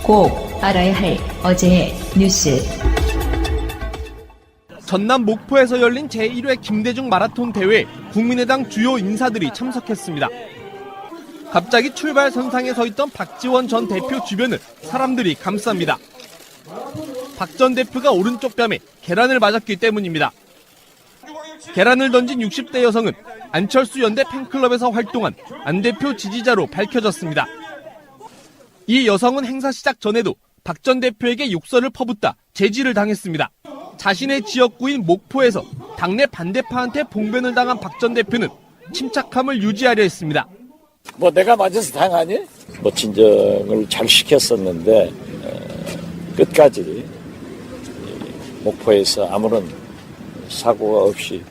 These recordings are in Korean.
꼭 알아야 할 어제의 뉴스. 전남 목포에서 열린 제1회 김대중 마라톤 대회에 국민의당 주요 인사들이 참석했습니다. 갑자기 출발 선상에 서 있던 박지원 전 대표 주변을 사람들이 감쌉니다. 박 전 대표가 오른쪽 뺨에 계란을 맞았기 때문입니다. 계란을 던진 60대 여성은 안철수 연대 팬클럽에서 활동한 안 대표 지지자로 밝혀졌습니다. 이 여성은 행사 시작 전에도 박 전 대표에게 욕설을 퍼붓다 제지를 당했습니다. 자신의 지역구인 목포에서 당내 반대파한테 봉변을 당한 박 전 대표는 침착함을 유지하려 했습니다. 내가 맞아서 당하니? 진정을 잘 시켰었는데 끝까지 목포에서 아무런 사고가 없이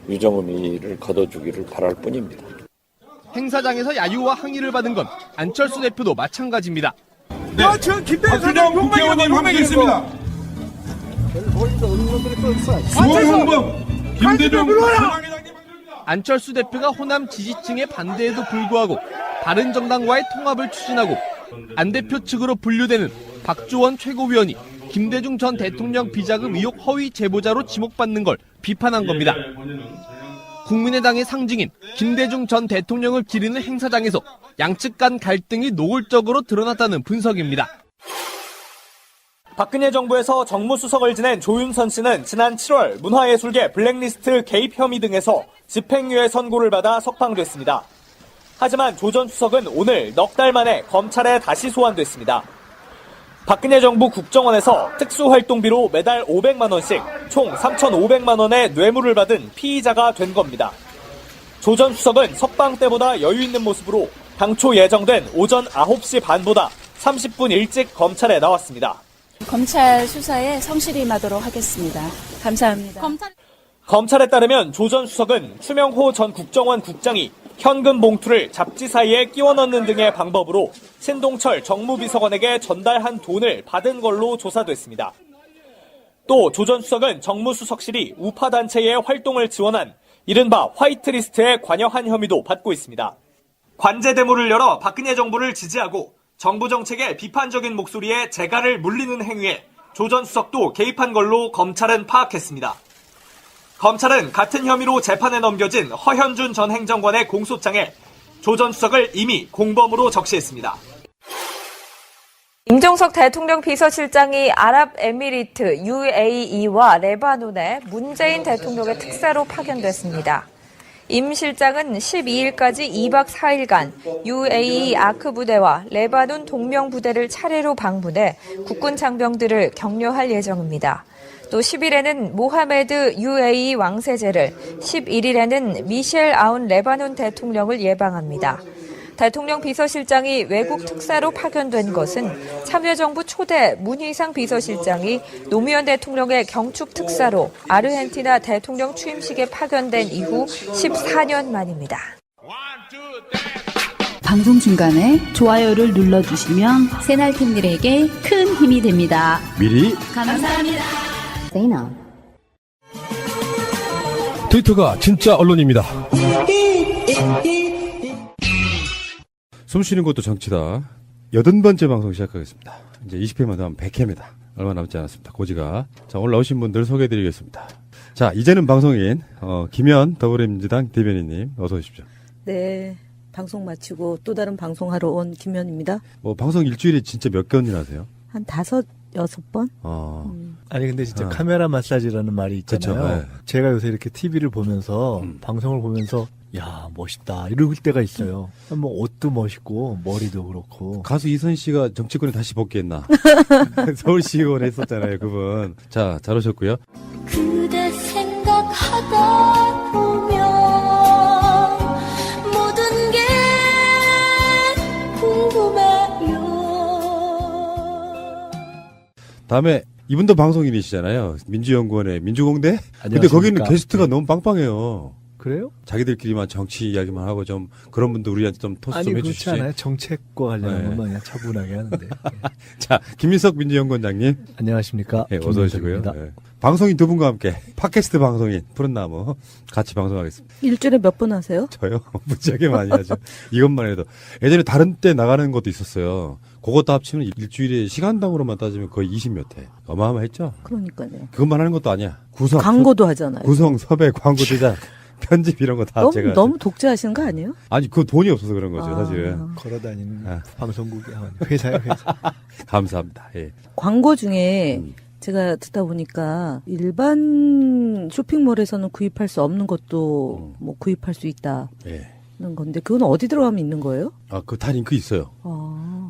유정의미를 거둬주기를 바랄 뿐입니다. 행사장에서 야유와 항의를 받은 건 안철수 대표도 마찬가지입니다. 네. 박준영 국회의원님 함께 있습니다. 수원홍범 김대중 안철수 대표가 호남 지지층의 반대에도 불구하고 바른정당과의 통합을 추진하고 안 대표 측으로 분류되는 박주원 최고위원이 김대중 전 대통령 비자금 의혹 허위 제보자로 지목받는 걸 비판한 겁니다. 국민의당의 상징인 김대중 전 대통령을 기리는 행사장에서 양측 간 갈등이 노골적으로 드러났다는 분석입니다. 박근혜 정부에서 정무수석을 지낸 조윤선 씨는 지난 7월 문화예술계 블랙리스트 개입 혐의 등에서 집행유예 선고를 받아 석방됐습니다. 하지만 조 전 수석은 오늘 넉 달 만에 검찰에 다시 소환됐습니다. 박근혜 정부 국정원에서 특수활동비로 매달 500만 원씩 총 3,500만 원의 뇌물을 받은 피의자가 된 겁니다. 조 전 수석은 석방 때보다 여유 있는 모습으로 당초 예정된 오전 9시 반보다 30분 일찍 검찰에 나왔습니다. 검찰 수사에 성실히 임하도록 하겠습니다. 감사합니다. 검찰에 따르면 조 전 수석은 추명호 전 국정원 국장이 현금 봉투를 잡지 사이에 끼워 넣는 등의 방법으로 신동철 정무비서관에게 전달한 돈을 받은 걸로 조사됐습니다. 또 조 전 수석은 정무수석실이 우파 단체의 활동을 지원한 이른바 화이트리스트에 관여한 혐의도 받고 있습니다. 관제대모를 열어 박근혜 정부를 지지하고 정부 정책에 비판적인 목소리에 재갈을 물리는 행위에 조 전 수석도 개입한 걸로 검찰은 파악했습니다. 검찰은 같은 혐의로 재판에 넘겨진 허현준 전 행정관의 공소장에 조 전 수석을 이미 공범으로 적시했습니다. 임종석 대통령 비서실장이 아랍에미리트 UAE와 레바논에 문재인 대통령의 특사로 파견됐습니다. 임 실장은 12일까지 2박 4일간 UAE 아크 부대와 레바논 동명 부대를 차례로 방문해 국군 장병들을 격려할 예정입니다. 또 10일에는 모하메드 UAE 왕세제를, 11일에는 미셸 아운 레바논 대통령을 예방합니다. 대통령 비서실장이 외국 특사로 파견된 것은 참여정부 초대 문희상 비서실장이 노무현 대통령의 경축 특사로 아르헨티나 대통령 취임식에 파견된 이후 14년 만입니다. 방송 중간에 좋아요를 눌러주시면 새날팀들에게 큰 힘이 됩니다. 미리 감사합니다. 트위터가 진짜 언론입니다. 숨쉬는 것도 정치다. 80번째 방송 시작하겠습니다. 이제 20회만 더 하면 100회입니다. 얼마 남지 않았습니다. 고지가. 자, 오늘 나오신 분들 소개해드리겠습니다. 자, 이제는 방송인 김현 더불어민주당 대변인님 어서 오십시오. 네. 방송 마치고 또 다른 방송하러 온 김현입니다. 방송 일주일에 진짜 몇 건이나 하세요? 한 5-6번? 아니 근데 진짜 카메라 마사지라는 말이 있잖아요. 그쵸, 네. 제가 요새 이렇게 TV를 보면서 방송을 보면서 야 멋있다 이럴 때가 있어요. 옷도 멋있고 머리도 그렇고. 가수 이선 씨가 정치권에 다시 복귀했나? 서울시의원 했었잖아요, 그분. 자, 잘 오셨고요. 그대 생각하다 보면 모든 게 궁금해요. 다음에 이분도 방송인이시잖아요. 민주연구원의 민주공대? 근데 거기는 게스트가 너무 빵빵해요. 그래요? 자기들끼리만 정치 이야기만 하고 좀 그런 분들 우리한테 좀 토스 좀 해주시지. 그렇지 않아요. 정책과 관련한 것만 그냥 차분하게 하는데. 자, 김민석 민주연구원장님. 안녕하십니까. 네, 어서 오시고요. 네. 방송인 두 분과 함께 팟캐스트 방송인 푸른나무 같이 방송하겠습니다. 일주일에 몇 번 하세요? 저요? 무지하게 많이 하죠. 이것만 해도. 예전에 다른 때 나가는 것도 있었어요. 그것도 합치면 일주일에 시간당으로만 따지면 거의 20몇 회. 어마어마했죠? 그러니까요. 그것만 하는 것도 아니야. 구성. 광고도 하잖아요. 구성, 섭외, 광고 제작, 편집 이런 거 다 제가. 너무 독재하시는 거 아니에요? 아니, 그 돈이 없어서 그런 거죠, 사실은. 걸어다니는 방송국이 회사예요, 회사. 감사합니다. 예. 광고 중에 제가 듣다 보니까 일반 쇼핑몰에서는 구입할 수 없는 것도 뭐 구입할 수 있다. 예. 는 건데 그건 어디 들어가면 있는 거예요? 아, 그 다 링크 있어요.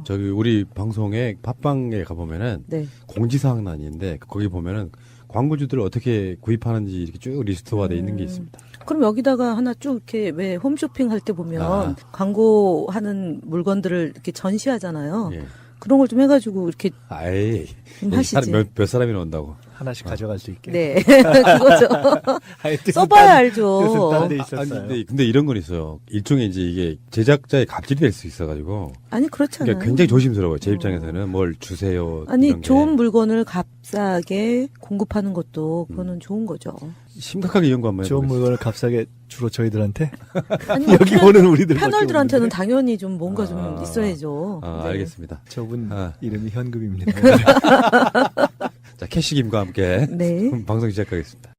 저기 우리 방송에 팟빵에 가보면은 네. 공지사항란인데 거기 보면은 광고주들을 어떻게 구입하는지 이렇게 쭉 리스트화되어 있는 게 있습니다. 그럼 여기다가 하나 쭉 이렇게 왜 홈쇼핑 할 때 보면 광고하는 물건들을 이렇게 전시하잖아요. 예. 그런 걸 좀 해가지고 이렇게 아이, 좀 하시지. 몇 사람이나 온다고. 하나씩 가져갈 수 있게. 네, 그거죠. 써봐야 알죠. 근데 이런 건 있어요. 일종의 이제 이게 제작자의 갑질이 될 수 있어가지고. 아니 그렇잖아요. 그러니까 굉장히 조심스러워요. 제 입장에서는 뭘 주세요. 아니 좋은 물건을 값싸게 공급하는 것도 그거는 좋은 거죠. 심각하게 연구 한번 해보겠습니다. 좋은 물건을 값싸게 주로 저희들한테? 아니, 여기 오는 우리들 패널들한테는 당연히 좀 뭔가 좀 있어야죠. 네. 알겠습니다. 저분 이름이 현금입니다. 자, 캐시김과 함께 네. 방송 시작하겠습니다.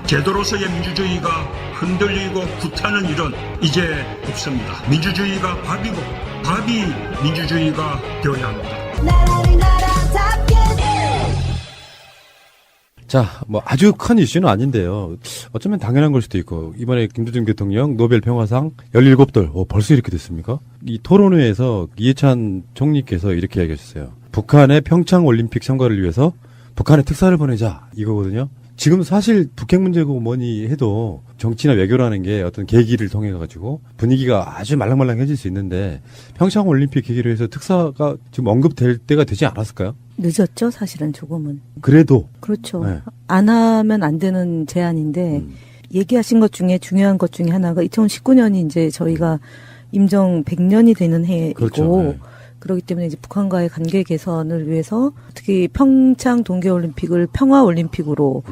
제도로서의 민주주의가 흔들리고 구타는 일은 이제 없습니다. 민주주의가 밥이고 밥이 민주주의가 되어야 합니다. 자, 뭐 아주 큰 이슈는 아닌데요. 어쩌면 당연한 걸 수도 있고 이번에 김대중 대통령 노벨 평화상 17돌 벌써 이렇게 됐습니까? 이 토론회에서 이해찬 총리께서 이렇게 이야기하셨어요. 북한의 평창 올림픽 참가를 위해서 북한에 특사를 보내자 이거거든요. 지금 사실 북핵 문제고 뭐니 해도 정치나 외교라는 게 어떤 계기를 통해 가지고 분위기가 아주 말랑말랑해질 수 있는데 평창 올림픽 계기로 해서 특사가 지금 언급될 때가 되지 않았을까요? 늦었죠, 사실은 조금은. 그래도 그렇죠. 네. 안 하면 안 되는 제안인데 얘기하신 것 중에 중요한 것 중에 하나가 2019년이 이제 저희가 임정 100년이 되는 해이고 그렇죠. 네. 그렇기 때문에 이제 북한과의 관계 개선을 위해서 특히 평창 동계올림픽을 평화올림픽으로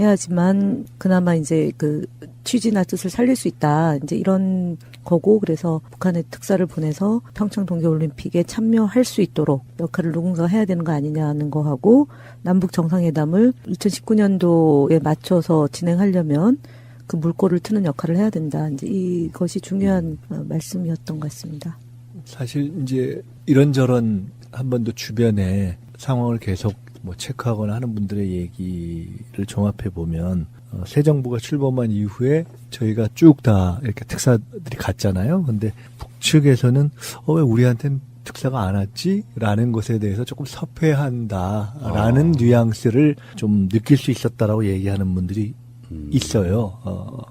해야지만 그나마 이제 그 취지나 뜻을 살릴 수 있다. 이제 이런 거고 그래서 북한에 특사를 보내서 평창 동계올림픽에 참여할 수 있도록 역할을 누군가가 해야 되는 거 아니냐는 거 하고 남북 정상회담을 2019년도에 맞춰서 진행하려면 그 물꼬를 트는 역할을 해야 된다. 이제 이것이 중요한 말씀이었던 것 같습니다. 사실 이제 이런저런 한 번도 주변에 상황을 계속 뭐 체크하거나 하는 분들의 얘기를 종합해 보면 새 정부가 출범한 이후에 저희가 쭉 다 이렇게 특사들이 갔잖아요. 근데 북측에서는 왜 우리한테는 특사가 안 왔지? 라는 것에 대해서 조금 섭회한다라는 뉘앙스를 좀 느낄 수 있었다라고 얘기하는 분들이 있어요.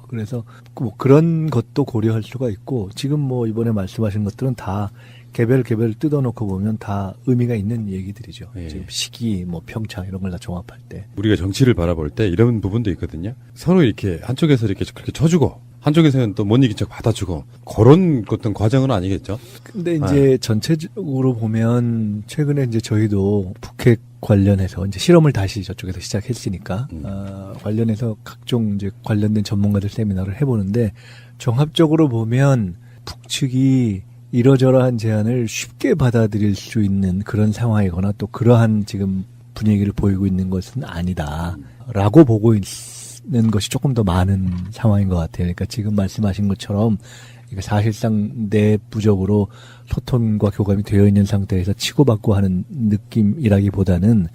그래서 뭐 그런 것도 고려할 수가 있고 지금 뭐 이번에 말씀하신 것들은 다 개별 뜯어놓고 보면 다 의미가 있는 얘기들이죠. 예. 지금 시기, 뭐 평창 이런 걸 다 종합할 때. 우리가 정치를 바라볼 때 이런 부분도 있거든요. 서로 이렇게 한쪽에서 이렇게 그렇게 쳐주고 한쪽에서는 또 못 이긴 척 받아주고 그런 어떤 과정은 아니겠죠. 근데 이제 전체적으로 보면 최근에 이제 저희도 북핵 관련해서 이제 실험을 다시 저쪽에서 시작했으니까 관련해서 각종 이제 관련된 전문가들 세미나를 해보는데 종합적으로 보면 북측이 이러저러한 제안을 쉽게 받아들일 수 있는 그런 상황이거나 또 그러한 지금 분위기를 보이고 있는 것은 아니다라고 보고 있는 것이 조금 더 많은 상황인 것 같아요. 그러니까 지금 말씀하신 것처럼 사실상 내부적으로 소통과 교감이 되어 있는 상태에서 치고받고 하는 느낌이라기보다는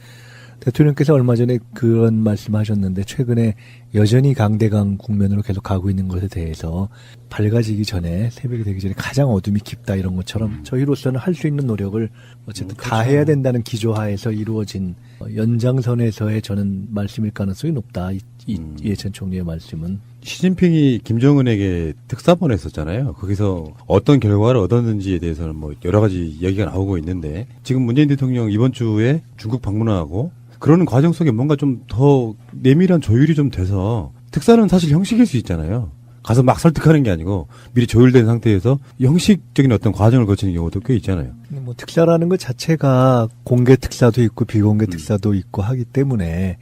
대통령께서 얼마 전에 그런 말씀하셨는데 최근에 여전히 강대강 국면으로 계속 가고 있는 것에 대해서 밝아지기 전에 새벽이 되기 전에 가장 어둠이 깊다 이런 것처럼 저희로서는 할 수 있는 노력을 어쨌든 다 해야 된다는 기조하에서 이루어진 연장선에서의 저는 말씀일 가능성이 높다. 이해찬 총리의 말씀은. 시진핑이 김정은에게 특사 보냈었잖아요. 거기서 어떤 결과를 얻었는지에 대해서는 뭐 여러 가지 얘기가 나오고 있는데 지금 문재인 대통령 이번 주에 중국 방문하고 그러는 과정 속에 뭔가 좀 더 내밀한 조율이 좀 돼서 특사는 사실 형식일 수 있잖아요. 가서 막 설득하는 게 아니고 미리 조율된 상태에서 형식적인 어떤 과정을 거치는 경우도 꽤 있잖아요. 뭐 특사라는 것 자체가 공개 특사도 있고 비공개 특사도 있고 하기 때문에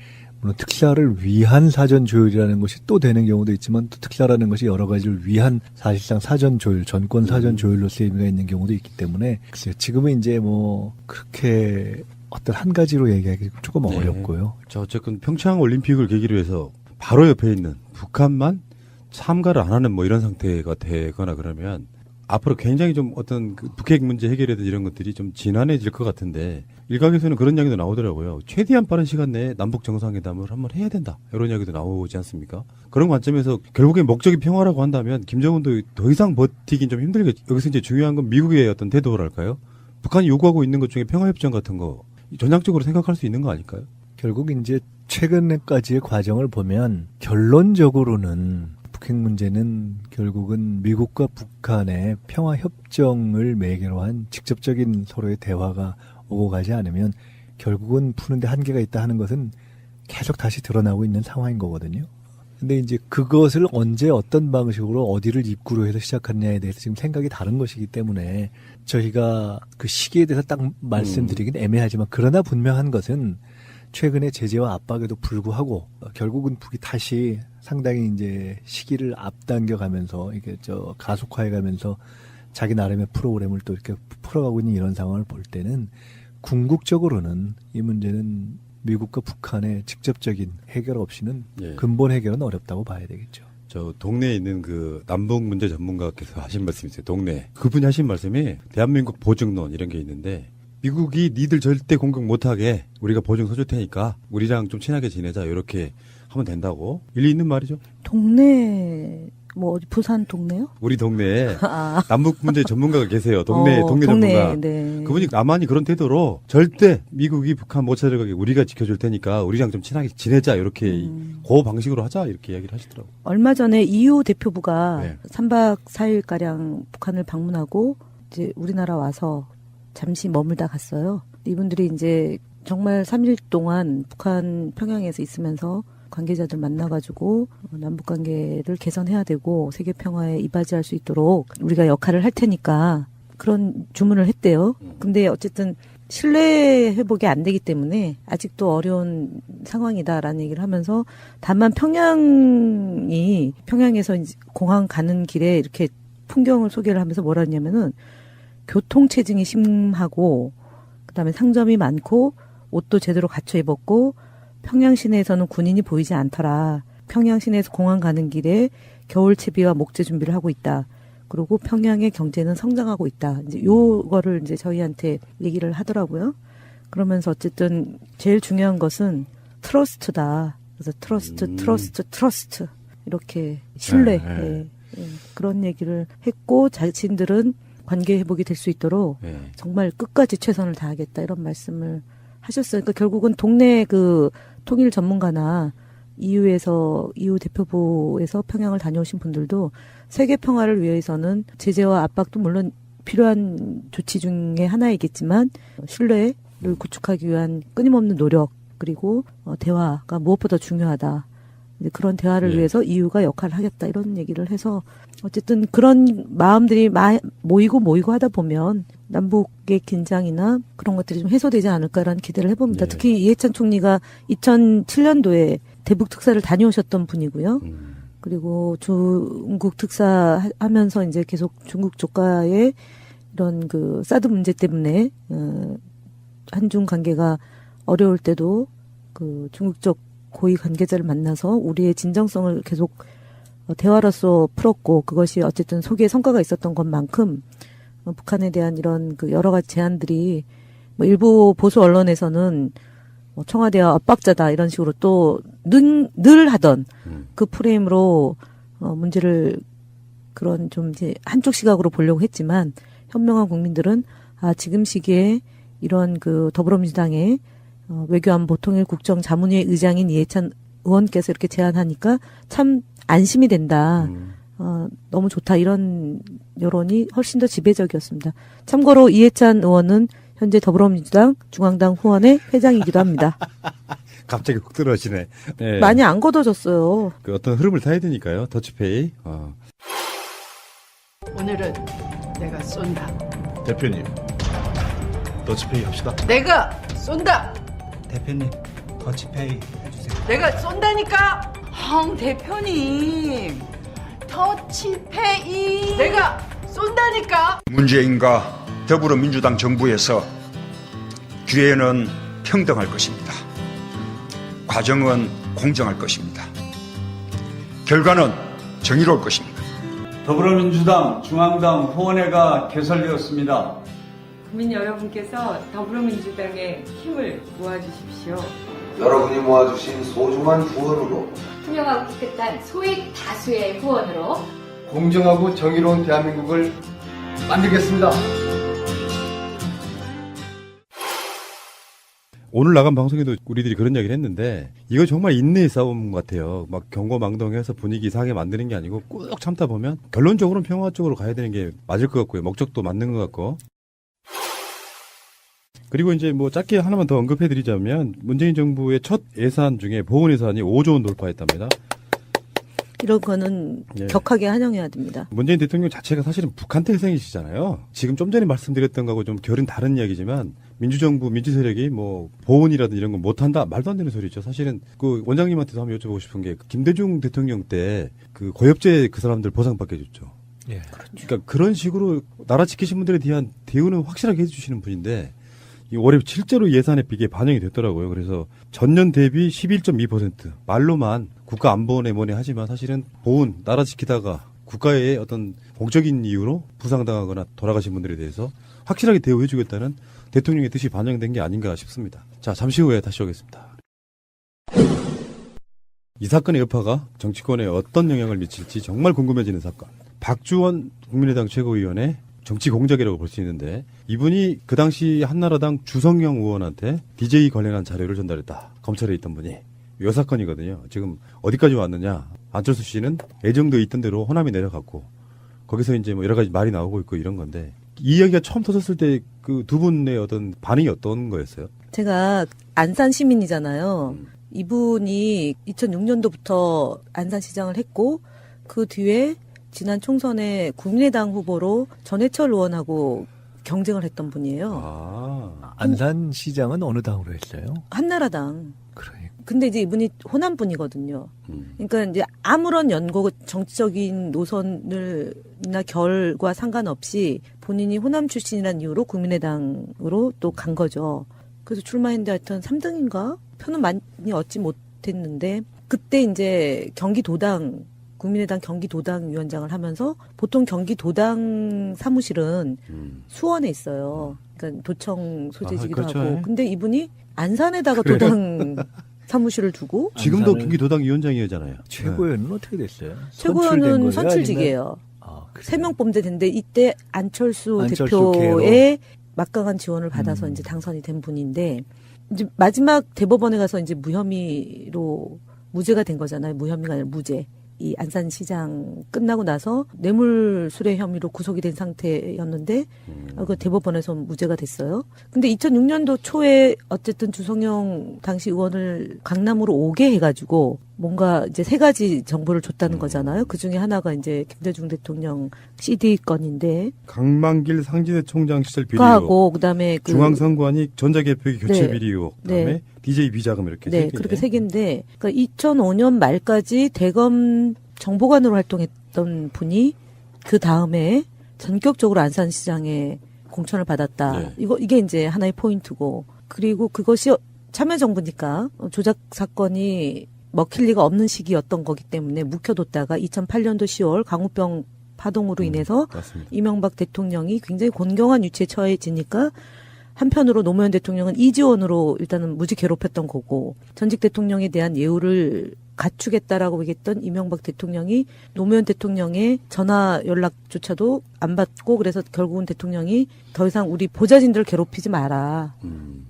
물론 특사를 위한 사전 조율이라는 것이 또 되는 경우도 있지만 또 특사라는 것이 여러 가지를 위한 사실상 사전 조율, 전권 사전 조율로서의 의미가 있는 경우도 있기 때문에 글쎄요. 지금은 이제 뭐 그렇게 어떤 한 가지로 얘기하기 조금 어렵고요. 자, 어쨌든 평창 올림픽을 계기로 해서 바로 옆에 있는 북한만 참가를 안 하는 뭐 이런 상태가 되거나 그러면 앞으로 굉장히 좀 어떤 그 북핵 문제 해결이라든지 이런 것들이 좀 진한해질 것 같은데 일각에서는 그런 이야기도 나오더라고요. 최대한 빠른 시간 내에 남북 정상회담을 한번 해야 된다. 이런 이야기도 나오지 않습니까? 그런 관점에서 결국에 목적이 평화라고 한다면 김정은도 더 이상 버티긴 좀 힘들겠죠. 여기서 이제 중요한 건 미국의 어떤 태도랄까요? 북한이 요구하고 있는 것 중에 평화협정 같은 거 전략적으로 생각할 수 있는 거 아닐까요? 결국 이제 최근까지의 과정을 보면 결론적으로는 북핵 문제는 결국은 미국과 북한의 평화협정을 매개로 한 직접적인 서로의 대화가 오고 가지 않으면 결국은 푸는데 한계가 있다 하는 것은 계속 다시 드러나고 있는 상황인 거거든요. 근데 이제 그것을 언제 어떤 방식으로 어디를 입구로 해서 시작하느냐에 대해서 지금 생각이 다른 것이기 때문에 저희가 그 시기에 대해서 딱 말씀드리긴 애매하지만 그러나 분명한 것은 최근의 제재와 압박에도 불구하고 결국은 북이 다시 상당히 이제 시기를 앞당겨 가면서 이게 가속화해 가면서 자기 나름의 프로그램을 또 이렇게 풀어가고 있는 이런 상황을 볼 때는 궁극적으로는 이 문제는 미국과 북한의 직접적인 해결 없이는 근본 해결은 어렵다고 봐야 되겠죠. 저 동네에 있는 그 남북 문제 전문가께서 하신 말씀이 있어요. 동네. 그분이 하신 말씀이 대한민국 보증론 이런 게 있는데 미국이 니들 절대 공격 못하게 우리가 보증 서줄 테니까 우리랑 좀 친하게 지내자 이렇게 하면 된다고. 일리 있는 말이죠. 동네 뭐 어디 부산 동네요? 우리 동네에 남북 문제 전문가가 계세요. 동네 전문가. 네. 그분이 남한이 그런 태도로 절대 미국이 북한 못 찾아가게 우리가 지켜줄 테니까 우리랑 좀 친하게 지내자 이렇게 그 방식으로 하자 이렇게 이야기를 하시더라고요. 얼마 전에 EU 대표부가 3박 4일 가량 북한을 방문하고 이제 우리나라 와서 잠시 머물다 갔어요. 이분들이 이제 정말 3일 동안 북한 평양에서 있으면서 관계자들 만나가지고 남북 관계를 개선해야 되고 세계 평화에 이바지할 수 있도록 우리가 역할을 할 테니까 그런 주문을 했대요. 근데 어쨌든 신뢰 회복이 안 되기 때문에 아직도 어려운 상황이다라는 얘기를 하면서 다만 평양에서 이제 공항 가는 길에 이렇게 풍경을 소개를 하면서 뭐라 했냐면은 교통체증이 심하고 그다음에 상점이 많고 옷도 제대로 갖춰 입었고 평양 시내에서는 군인이 보이지 않더라. 평양 시내에서 공항 가는 길에 겨울 채비와 목재 준비를 하고 있다. 그리고 평양의 경제는 성장하고 있다. 이제 요거를 이제 저희한테 얘기를 하더라고요. 그러면서 어쨌든 제일 중요한 것은 트러스트다. 그래서 트러스트 이렇게 신뢰 그런 얘기를 했고 자신들은 관계 회복이 될 수 있도록 정말 끝까지 최선을 다하겠다 이런 말씀을 하셨어요. 그러니까 결국은 동네 그 통일 전문가나 EU 대표부에서 평양을 다녀오신 분들도 세계 평화를 위해서는 제재와 압박도 물론 필요한 조치 중에 하나이겠지만 신뢰를 구축하기 위한 끊임없는 노력 그리고 대화가 무엇보다 중요하다. 그런 대화를 위해서 EU가 역할을 하겠다 이런 얘기를 해서 어쨌든 그런 마음들이 모이고 하다 보면 남북의 긴장이나 그런 것들이 좀 해소되지 않을까라는 기대를 해봅니다. 특히 이해찬 총리가 2007년도에 대북 특사를 다녀오셨던 분이고요. 그리고 중국 특사 하면서 이제 계속 중국 쪽과의 이런 그 사드 문제 때문에 한중 관계가 어려울 때도 그 중국 쪽 고위 관계자를 만나서 우리의 진정성을 계속 대화로서 풀었고 그것이 어쨌든 소기의 성과가 있었던 것만큼 북한에 대한 이런 그 여러 가지 제안들이 뭐 일부 보수 언론에서는 뭐 청와대와 엇박자다 이런 식으로 또 늘 하던 그 프레임으로 문제를 그런 좀 이제 한쪽 시각으로 보려고 했지만 현명한 국민들은 지금 시기에 이런 그 더불어민주당의 외교안보 통일 국정자문위 의장인 이해찬 의원께서 이렇게 제안하니까 참 안심이 된다. 너무 좋다. 이런 여론이 훨씬 더 지배적이었습니다. 참고로 이해찬 의원은 현재 더불어민주당 중앙당 후원의 회장이기도 합니다. 갑자기 훅 들어오시네. 네. 많이 안 걷어졌어요. 그 어떤 흐름을 타야 되니까요. 더치페이. 오늘은 내가 쏜다. 대표님, 더치페이 합시다. 내가 쏜다. 대표님, 더치페이 해주세요. 내가 쏜다니까. 황 대표님, 터치페이. 내가 쏜다니까. 문재인과 더불어민주당 정부에서 기회는 평등할 것입니다. 과정은 공정할 것입니다. 결과는 정의로울 것입니다. 더불어민주당 중앙당 후원회가 개설되었습니다. 국민 여러분께서 더불어민주당에 힘을 모아주십시오. 여러분이 모아주신 소중한 후원으로 투명하고 깨끗한 소액 다수의 후원으로 공정하고 정의로운 대한민국을 만들겠습니다. 오늘 나간 방송에도 우리들이 그런 이야기를 했는데 이거 정말 인내의 싸움 같아요. 막 경거망동해서 분위기 이상하게 만드는 게 아니고 꾹 참다 보면 결론적으로는 평화 쪽으로 가야 되는 게 맞을 것 같고요. 목적도 맞는 것 같고. 그리고 이제 뭐 짧게 하나만 더 언급해드리자면 문재인 정부의 첫 예산 중에 보훈 예산이 5조 원 돌파했답니다. 이런 거는 예. 격하게 환영해야 됩니다. 문재인 대통령 자체가 사실은 북한 태생이시잖아요. 지금 좀 전에 말씀드렸던 거하고 좀 결은 다른 이야기지만 민주정부, 민주세력이 뭐 보훈이라든 이런 거 못한다? 말도 안 되는 소리죠. 사실은 그 원장님한테도 한번 여쭤보고 싶은 게 김대중 대통령 때 그 고엽제 그 사람들 보상받게 해줬죠. 예. 그러니까 그런 식으로 나라 지키신 분들에 대한 대우는 확실하게 해주시는 분인데 이 올해 실제로 예산에 이게 반영이 됐더라고요. 그래서 전년 대비 11.2% 말로만 국가 안보내모네 하지만 사실은 보훈 나라 지키다가 국가의 어떤 공적인 이유로 부상당하거나 돌아가신 분들에 대해서 확실하게 대우해주겠다는 대통령의 뜻이 반영된 게 아닌가 싶습니다. 자, 잠시 후에 다시 오겠습니다. 이 사건의 여파가 정치권에 어떤 영향을 미칠지 정말 궁금해지는 사건. 박주원 국민의당 최고위원의 정치 공작이라고 볼 수 있는데 이분이 그 당시 한나라당 주성영 의원한테 DJ 관련한 자료를 전달했다. 검찰에 있던 분이. 이 사건이거든요. 지금 어디까지 왔느냐. 안철수 씨는 애정도 있던 대로 호남이 내려갔고 거기서 이제 뭐 여러 가지 말이 나오고 있고 이런 건데 이 이야기가 처음 터졌을 때 그 두 분의 어떤 반응이 어떤 거였어요? 제가 안산 시민이잖아요. 이분이 2006년도부터 안산시장을 했고 그 뒤에 지난 총선에 국민의당 후보로 전해철 의원하고 경쟁을 했던 분이에요. 안산시장은 어느 당으로 했어요? 한나라당. 그러니까. 근데 이제 이분이 호남 분이거든요. 그러니까 이제 아무런 연고 정치적인 노선을나 결과 상관없이 본인이 호남 출신이라는 이유로 국민의당으로 또 간 거죠. 그래서 출마했는데 하여튼 3등인가? 표는 많이 얻지 못했는데 그때 이제 경기도당 국민의당 경기도당 위원장을 하면서 보통 경기도당 사무실은 수원에 있어요. 그러니까 도청 소재지기도 그렇죠. 하고. 근데 이분이 안산에다가 도당 사무실을 두고 지금도 경기도당 위원장이잖아요. 최고위원은 어떻게 됐어요? 최고위원은 선출직이에요. 3명 뽑는데 이때 안철수 대표의 막강한 지원을 받아서 이제 당선이 된 분인데 이제 마지막 대법원에 가서 이제 무혐의로 무죄가 된 거잖아요. 무혐의가 아니라 무죄. 이 안산시장 끝나고 나서 뇌물수뢰 혐의로 구속이 된 상태였는데 그 대법원에서 무죄가 됐어요. 근데 2006년도 초에 어쨌든 주성영 당시 의원을 강남으로 오게 해가지고 뭔가 이제 3가지 정보를 줬다는 거잖아요. 그 중에 하나가 이제 김대중 대통령 CD 건인데 강만길 상진회 총장 시절 비리 하고 그다음에 그 중앙선관위 전자개표기 교체 네. 비리 의혹 그다음에 네. DJ 비자금 이렇게 네, 3개. 그렇게 3개인데 그러니까 2005년 말까지 대검 정보관으로 활동했던 분이 그 다음에 전격적으로 안산시장에 공천을 받았다. 네. 이게 이제 하나의 포인트고 그리고 그것이 참여정부니까 조작 사건이 먹힐 리가 없는 시기였던 거기 때문에 묵혀뒀다가 2008년도 10월 광우병 파동으로 인해서 맞습니다. 이명박 대통령이 굉장히 곤경한 위치에 처해지니까 한편으로 노무현 대통령은 이지원으로 일단은 무지 괴롭혔던 거고 전직 대통령에 대한 예우를 갖추겠다라고 얘기했던 이명박 대통령이 노무현 대통령의 전화 연락조차도 안 받고 그래서 결국은 대통령이 더 이상 우리 보좌진들을 괴롭히지 마라.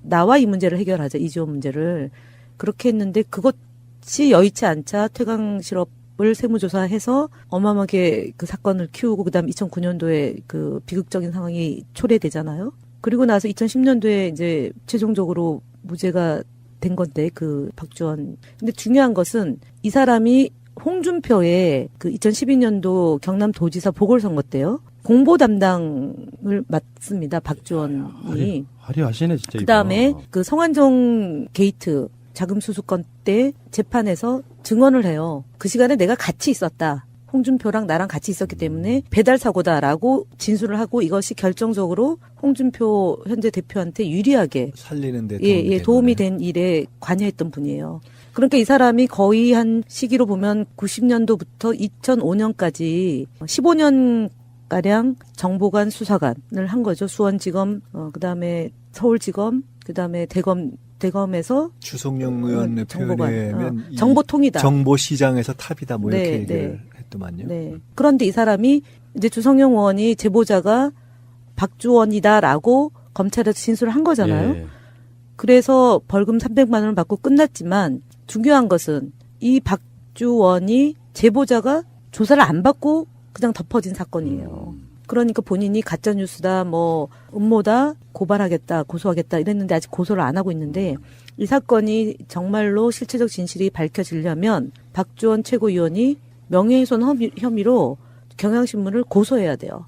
나와 이 문제를 해결하자. 이지원 문제를. 그렇게 했는데 그것이 여의치 않자 퇴강 실업을 세무조사해서 어마어마하게 그 사건을 키우고 그다음 2009년도에 그 비극적인 상황이 초래되잖아요. 그리고 나서 2010년도에 이제 최종적으로 무죄가 된 건데 그 박주원. 근데 중요한 것은 이 사람이 홍준표의 그 2012년도 경남도지사 보궐선거 때요. 공보 담당을 맡습니다. 박주원이. 화려하시네 진짜. 그다음에 그 성완종 게이트 자금 수수권 때 재판에서 증언을 해요. 그 시간에 내가 같이 있었다. 홍준표랑 나랑 같이 있었기 때문에 배달 사고다라고 진술을 하고 이것이 결정적으로 홍준표 현재 대표한테 유리하게 살리는데 도움이 된 일에 관여했던 분이에요. 그러니까 이 사람이 거의 한 시기로 보면 90년도부터 2005년까지 15년가량 정보관 수사관을 한 거죠. 수원지검, 그다음에 서울지검, 그다음에 대검에서 주성영 의원의 표현에 하면 정보통이다. 정보시장에서 탑이다. 뭐 이렇게 네, 얘기를 했더만요. 네. 그런데 이 사람이 이제 주성영 의원이 제보자가 박주원이다라고 검찰에서 진술을 한 거잖아요. 예. 그래서 벌금 300만 원을 받고 끝났지만 중요한 것은 이 박주원이 제보자가 조사를 안 받고 그냥 덮어진 사건이에요. 그러니까 본인이 가짜뉴스다, 뭐 음모다, 고발하겠다, 고소하겠다 이랬는데 아직 고소를 안 하고 있는데 이 사건이 정말로 실체적 진실이 밝혀지려면 박주원 최고위원이 명예훼손 혐의로 경향신문을 고소해야 돼요.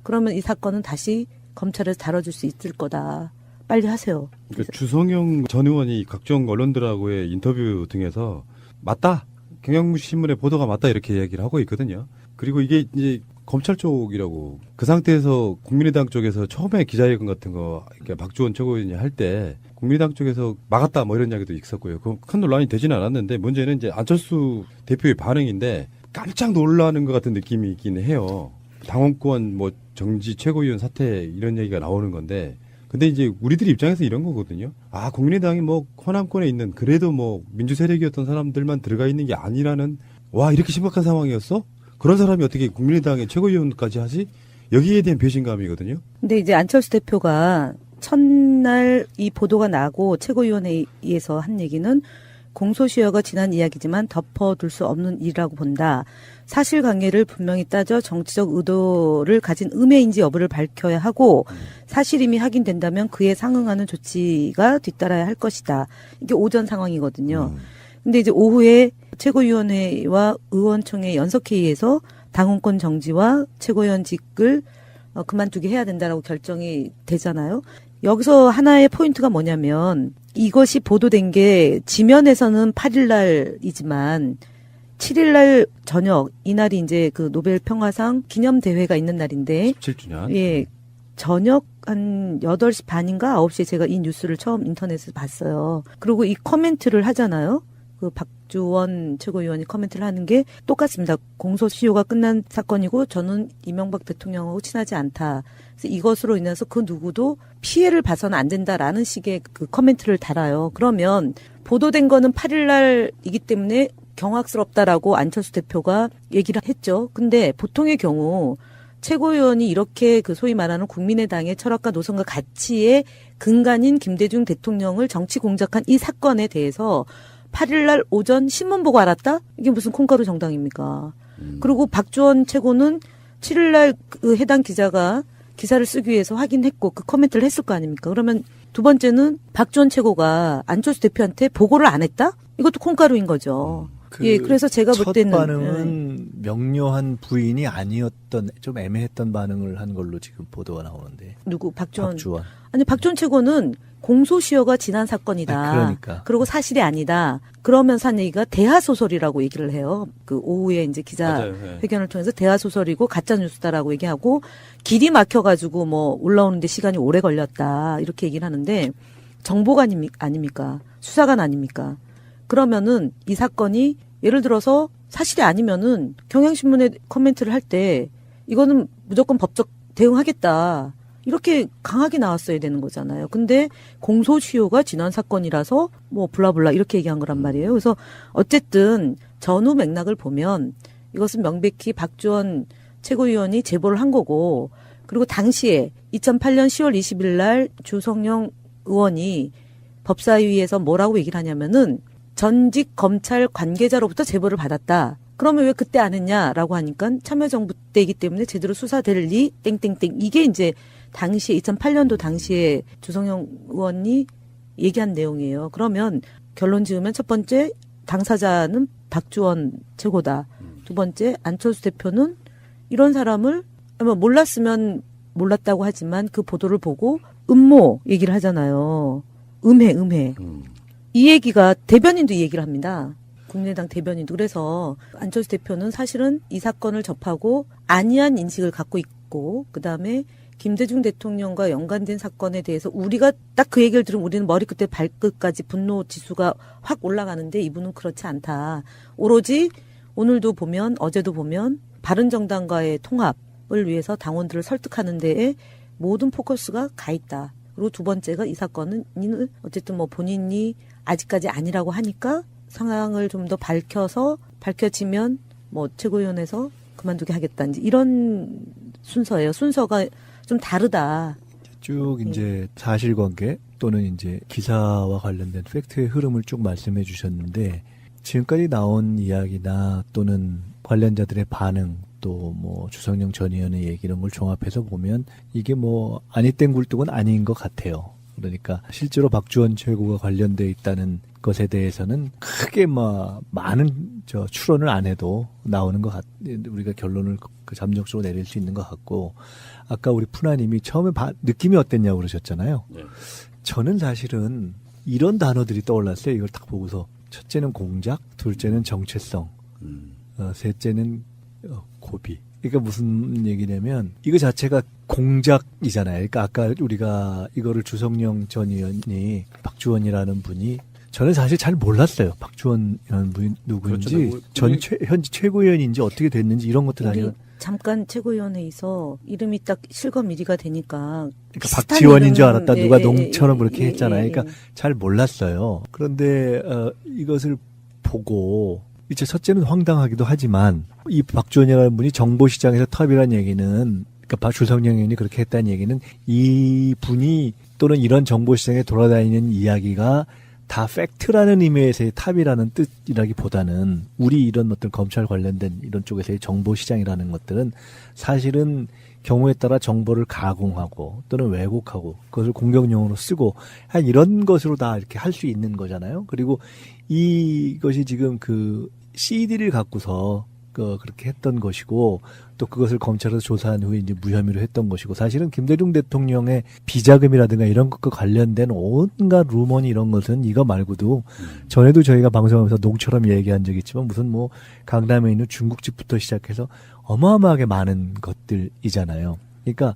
그러면 이 사건은 다시 검찰에서 다뤄줄 수 있을 거다. 빨리 하세요. 그러니까 주성영 전 의원이 각종 언론들하고의 인터뷰 등에서 맞다. 경향신문의 보도가 맞다 이렇게 이야기를 하고 있거든요. 그리고 이게 이제 검찰 쪽이라고 그 상태에서 국민의당 쪽에서 처음에 기자회견 같은 거 박주원 최고위원이 할 때 국민의당 쪽에서 막았다 뭐 이런 이야기도 있었고요. 큰 논란이 되지는 않았는데 문제는 이제 안철수 대표의 반응인데 깜짝 놀라는 것 같은 느낌이 있긴 해요. 당원권 뭐 정지 최고위원 사퇴 이런 얘기가 나오는 건데 근데 이제 우리들 입장에서 이런 거거든요. 아, 국민의당이 뭐 호남권에 있는 그래도 뭐 민주 세력이었던 사람들만 들어가 있는 게 아니라는 와, 이렇게 심각한 상황이었어? 그런 사람이 어떻게 국민의당의 최고위원까지 하지? 여기에 대한 배신감이거든요. 근데 이제 안철수 대표가 첫날 이 보도가 나고 최고위원회의에서 한 얘기는 공소시효가 지난 이야기지만 덮어둘 수 없는 일이라고 본다. 사실관계를 분명히 따져 정치적 의도를 가진 음해인지 여부를 밝혀야 하고 사실임이 확인된다면 그에 상응하는 조치가 뒤따라야 할 것이다. 이게 오전 상황이거든요. 근데 이제 오후에 최고위원회와 의원총회 연석회의에서 당원권 정지와 최고위원직을 그만두게 해야 된다라고 결정이 되잖아요. 여기서 하나의 포인트가 뭐냐면 이것이 보도된 게 지면에서는 8일 날이지만 7일 날 저녁 이날이 이제 그 노벨 평화상 기념 대회가 있는 날인데 17주년. 예. 저녁 한 8시 반인가 9시에 제가 이 뉴스를 처음 인터넷에서 봤어요. 그리고 이 코멘트를 하잖아요. 그 박주원 최고위원이 코멘트를 하는 게 똑같습니다. 공소시효가 끝난 사건이고 저는 이명박 대통령하고 친하지 않다. 그래서 이것으로 인해서 그 누구도 피해를 봐서는 안 된다라는 식의 그 코멘트를 달아요. 그러면 보도된 거는 8일 날이기 때문에 경악스럽다라고 안철수 대표가 얘기를 했죠. 근데 보통의 경우 최고위원이 이렇게 그 소위 말하는 국민의당의 철학과 노선과 가치의 근간인 김대중 대통령을 정치 공작한 이 사건에 대해서 8일 날 오전 신문 보고 알았다? 이게 무슨 콩가루 정당입니까? 그리고 박주원 최고는 7일 날 그 해당 기자가 기사를 쓰기 위해서 확인했고 그 코멘트를 했을 거 아닙니까? 그러면 두 번째는 박주원 최고가 안철수 대표한테 보고를 안 했다? 이것도 콩가루인 거죠. 예, 그래서 제가 볼 때는 첫 반응은 명료한 부인이 아니었던 좀 애매했던 반응을 한 걸로 지금 보도가 나오는데. 누구? 박주원. 아니 박주원 최고는 공소시효가 지난 사건이다. 그러니까. 그리고 사실이 아니다. 그러면서 한 얘기가 대하소설이라고 얘기를 해요. 그 오후에 이제 기자회견을 통해서 대하소설이고 가짜뉴스다라고 얘기하고 길이 막혀가지고 뭐 올라오는데 시간이 오래 걸렸다. 이렇게 얘기를 하는데 정보관 아닙니까? 수사관 아닙니까? 그러면은 이 사건이 예를 들어서 사실이 아니면은 경향신문에 코멘트를 할 때 이거는 무조건 법적 대응하겠다. 이렇게 강하게 나왔어야 되는 거잖아요. 근데 공소시효가 지난 사건이라서 뭐 블라블라 이렇게 얘기한 거란 말이에요. 그래서 어쨌든 전후 맥락을 보면 이것은 명백히 박주원 최고위원이 제보를 한 거고 그리고 당시에 2008년 10월 20일 날 주성영 의원이 법사위에서 뭐라고 얘기를 하냐면은 전직 검찰 관계자로부터 제보를 받았다. 그러면 왜 그때 안 했냐라고 하니까 참여정부 때이기 때문에 제대로 수사될 리 땡땡땡 이게 이제 당시에 2008년도 당시에 주성영 의원이 얘기한 내용이에요. 그러면 결론 지으면 첫 번째 당사자는 박주원 최고다. 두 번째 안철수 대표는 이런 사람을 아마 몰랐으면 몰랐다고 하지만 그 보도를 보고 음모 얘기를 하잖아요. 음해. 이 얘기가 대변인도 이 얘기를 합니다. 국민의당 대변인도. 그래서 안철수 대표는 사실은 이 사건을 접하고 안이한 인식을 갖고 있고 그다음에 김대중 대통령과 연관된 사건에 대해서 우리가 딱 그 얘기를 들으면 우리는 머리끝에 발끝까지 분노 지수가 확 올라가는데 이분은 그렇지 않다. 오로지 오늘도 보면 어제도 보면 바른정당과의 통합을 위해서 당원들을 설득하는 데에 모든 포커스가 가 있다. 그리고 두 번째가 이 사건은 어쨌든 뭐 본인이 아직까지 아니라고 하니까 상황을 좀 더 밝혀지면 뭐 최고위원회에서 그만두게 하겠다든지 이런 순서예요. 순서가 좀 다르다. 쭉 이제 사실관계 또는 이제 기사와 관련된 팩트의 흐름을 쭉 말씀해 주셨는데 지금까지 나온 이야기나 또는 관련자들의 반응 또 뭐 주성영 전 의원의 얘기 이런 걸 종합해서 보면 이게 뭐 아니 땡 굴뚝은 아닌 것 같아요. 그러니까 실제로 박주원 최고가 관련돼 있다는 것에 대해서는 크게 많은 추론을 안 해도 나오는 것 우리가 결론을 잠정적으로 내릴 수 있는 것 같고 아까 우리 푸나님이 처음에 느낌이 어땠냐고 그러셨잖아요. 네. 저는 사실은 이런 단어들이 떠올랐어요. 이걸 딱 보고서 첫째는 공작, 둘째는 정체성, 셋째는 고비. 그러니까 무슨 얘기냐면 이거 자체가 공작이잖아요. 그러니까 아까 우리가 이거를 주성영 전 의원이 박주원이라는 분이 저는 사실 잘 몰랐어요. 박주원이라는 분이 누구인지 그렇죠. 현재 최고위원인지 어떻게 됐는지 이런 것들 아니요. 잠깐 최고위원회에서 이름이 딱 실검 1위가 되니까 그러니까 박지원인 줄 알았다. 누가 농처럼 그렇게 했잖아요. 그러니까 잘 몰랐어요. 그런데 이것을 보고 이제 첫째는 황당하기도 하지만 이 박주원이라는 분이 정보시장에서 탑이라는 얘기는 그러니까 주성영 의원이 그렇게 했다는 얘기는 이 분이 또는 이런 정보시장에 돌아다니는 이야기가 다 팩트라는 의미에서의 탑이라는 뜻이라기보다는 우리 이런 어떤 검찰 관련된 이런 쪽에서의 정보시장이라는 것들은 사실은 경우에 따라 정보를 가공하고 또는 왜곡하고 그것을 공격용으로 쓰고 한 이런 것으로 다 이렇게 할 수 있는 거잖아요. 그리고 이것이 지금 그 CD를 갖고서 그렇게 했던 것이고 또 그것을 검찰에서 조사한 후에 이제 무혐의로 했던 것이고 사실은 김대중 대통령의 비자금이라든가 이런 것과 관련된 온갖 루머니 이런 것은 이거 말고도 전에도 저희가 방송하면서 농처럼 얘기한 적이 있지만 무슨 뭐 강남에 있는 중국집부터 시작해서 어마어마하게 많은 것들이잖아요. 그러니까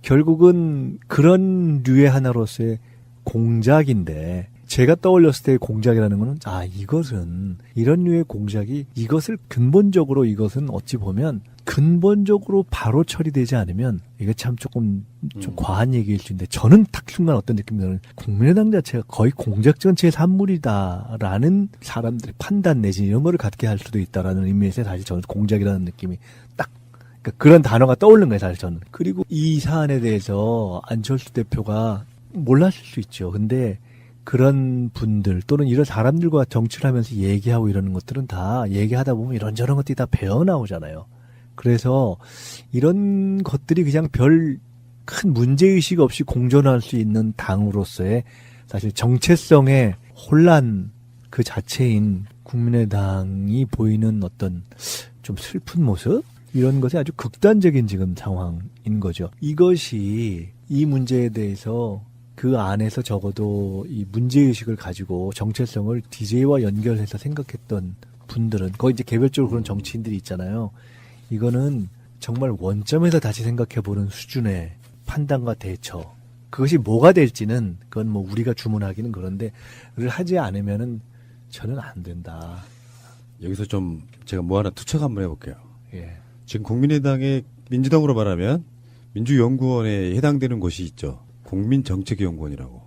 결국은 그런 류의 하나로서의 공작인데 제가 떠올렸을 때의 공작이라는 거는 이것은 이런 류의 공작이 이것을 근본적으로 이것은 어찌 보면 근본적으로 바로 처리되지 않으면 이게 참 조금 좀 과한 얘기일 수 있는데 저는 딱 순간 어떤 느낌이 드는 국민의당 자체가 거의 공작 전체의 산물이다라는 사람들의 판단 내지 이런 거를 갖게 할 수도 있다라는 의미에서 사실 저는 공작이라는 느낌이 딱 그러니까 그런 단어가 떠오르는 거예요 사실 저는. 그리고 이 사안에 대해서 안철수 대표가 몰랐을 수 있죠. 근데 그런 분들 또는 이런 사람들과 정치를 하면서 얘기하고 이러는 것들은 다 얘기하다 보면 이런저런 것들이 다 배어나오잖아요. 그래서 이런 것들이 그냥 별 큰 문제의식 없이 공존할 수 있는 당으로서의 사실 정체성의 혼란 그 자체인 국민의당이 보이는 어떤 좀 슬픈 모습? 이런 것이 아주 극단적인 지금 상황인 거죠. 이것이 이 문제에 대해서 그 안에서 적어도 이 문제의식을 가지고 정체성을 DJ와 연결해서 생각했던 분들은 거의 이제 개별적으로 그런 정치인들이 있잖아요. 이거는 정말 원점에서 다시 생각해보는 수준의 판단과 대처. 그것이 뭐가 될지는 그건 뭐 우리가 주문하기는 그런데 그걸 하지 않으면은 저는 안 된다. 여기서 좀 제가 뭐 하나 투척 한번 해볼게요. 예. 지금 국민의당의 민주당으로 말하면 민주연구원에 해당되는 곳이 있죠. 국민정책연구원이라고.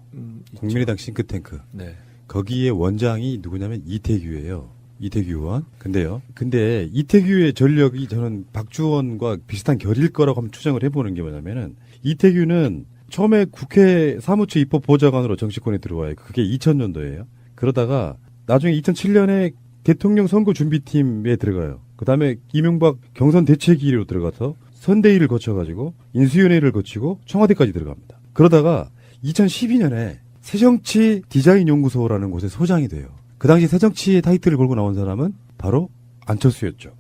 국민의당 싱크탱크. 네. 거기에 원장이 누구냐면 이태규예요. 이태규 의원. 근데 이태규의 전력이 저는 박주원과 비슷한 결일 거라고 한번 추정을 해보는 게 뭐냐면은 이태규는 처음에 국회 사무처 입법보좌관으로 정치권에 들어와요. 그게 2000년도예요. 그러다가 나중에 2007년에 대통령 선거 준비팀에 들어가요. 그 다음에 이명박 경선 대책위로 들어가서 선대위를 거쳐가지고 인수위원회를 거치고 청와대까지 들어갑니다. 그러다가 2012년에 새정치 디자인 연구소라는 곳에 소장이 돼요. 그 당시 새정치의 타이틀을 걸고 나온 사람은 바로 안철수였죠.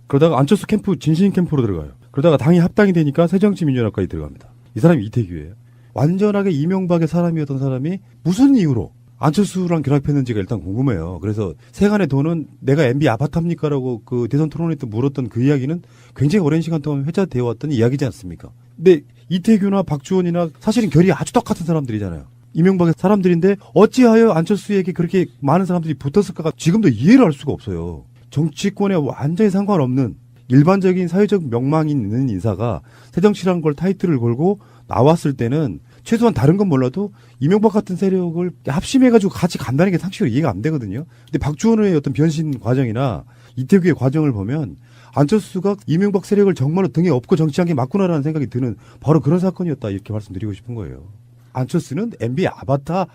그러다가 안철수 캠프, 진신 캠프로 들어가요. 그러다가 당이 합당이 되니까 새정치민주연합까지 들어갑니다. 이 사람이 이태규예요. 완전하게 이명박의 사람이었던 사람이 무슨 이유로 안철수랑 결합했는지가 일단 궁금해요. 그래서 세간의 돈은 내가 MB 아파트 합니까라고 그 대선 토론회 때 물었던 그 이야기는 굉장히 오랜 시간 동안 회자되어 왔던 이야기지 않습니까? 근데 이태규나 박주원이나 사실은 결이 아주 똑같은 사람들이잖아요. 이명박의 사람들인데 어찌하여 안철수에게 그렇게 많은 사람들이 붙었을까가 지금도 이해를 할 수가 없어요. 정치권에 완전히 상관없는 일반적인 사회적 명망이 있는 인사가 새정치라는 걸 타이틀을 걸고 나왔을 때는 최소한 다른 건 몰라도 이명박 같은 세력을 합심해가지고 같이 간다는 게 상식적으로 이해가 안 되거든요. 근데 박주원의 어떤 변신 과정이나 이태규의 과정을 보면 안철수가 이명박 세력을 정말로 등에 업고 정치한 게 맞구나라는 생각이 드는 바로 그런 사건이었다 이렇게 말씀드리고 싶은 거예요. 안철수는 MB 아바타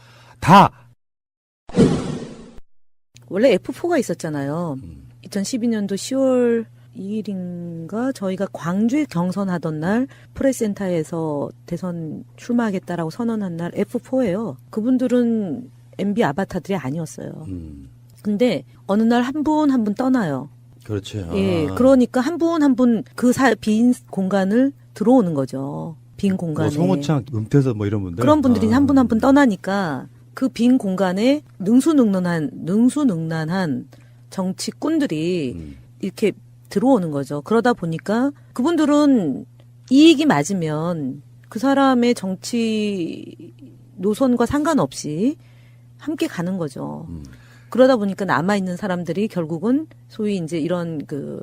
다. 원래 F4가 있었잖아요. 2012년도 10월 2일인가 저희가 광주에 경선하던 날 프레스센터에서 대선 출마하겠다라고 선언한 날 F4예요. 그분들은 MB 아바타들이 아니었어요. 근데 어느 날 한 분 한 분 떠나요. 그렇죠. 예, 그러니까 한 분 한 분 그 빈 공간을 들어오는 거죠. 빈 공간에. 송호창, 은퇴서 뭐 이런 분들. 그런 분들이 한 분 한 분 떠나니까 그 빈 공간에 능수능란한 정치꾼들이 이렇게 들어오는 거죠. 그러다 보니까 그분들은 이익이 맞으면 그 사람의 정치 노선과 상관없이 함께 가는 거죠. 그러다 보니까 남아있는 사람들이 결국은 소위 이제 이런 그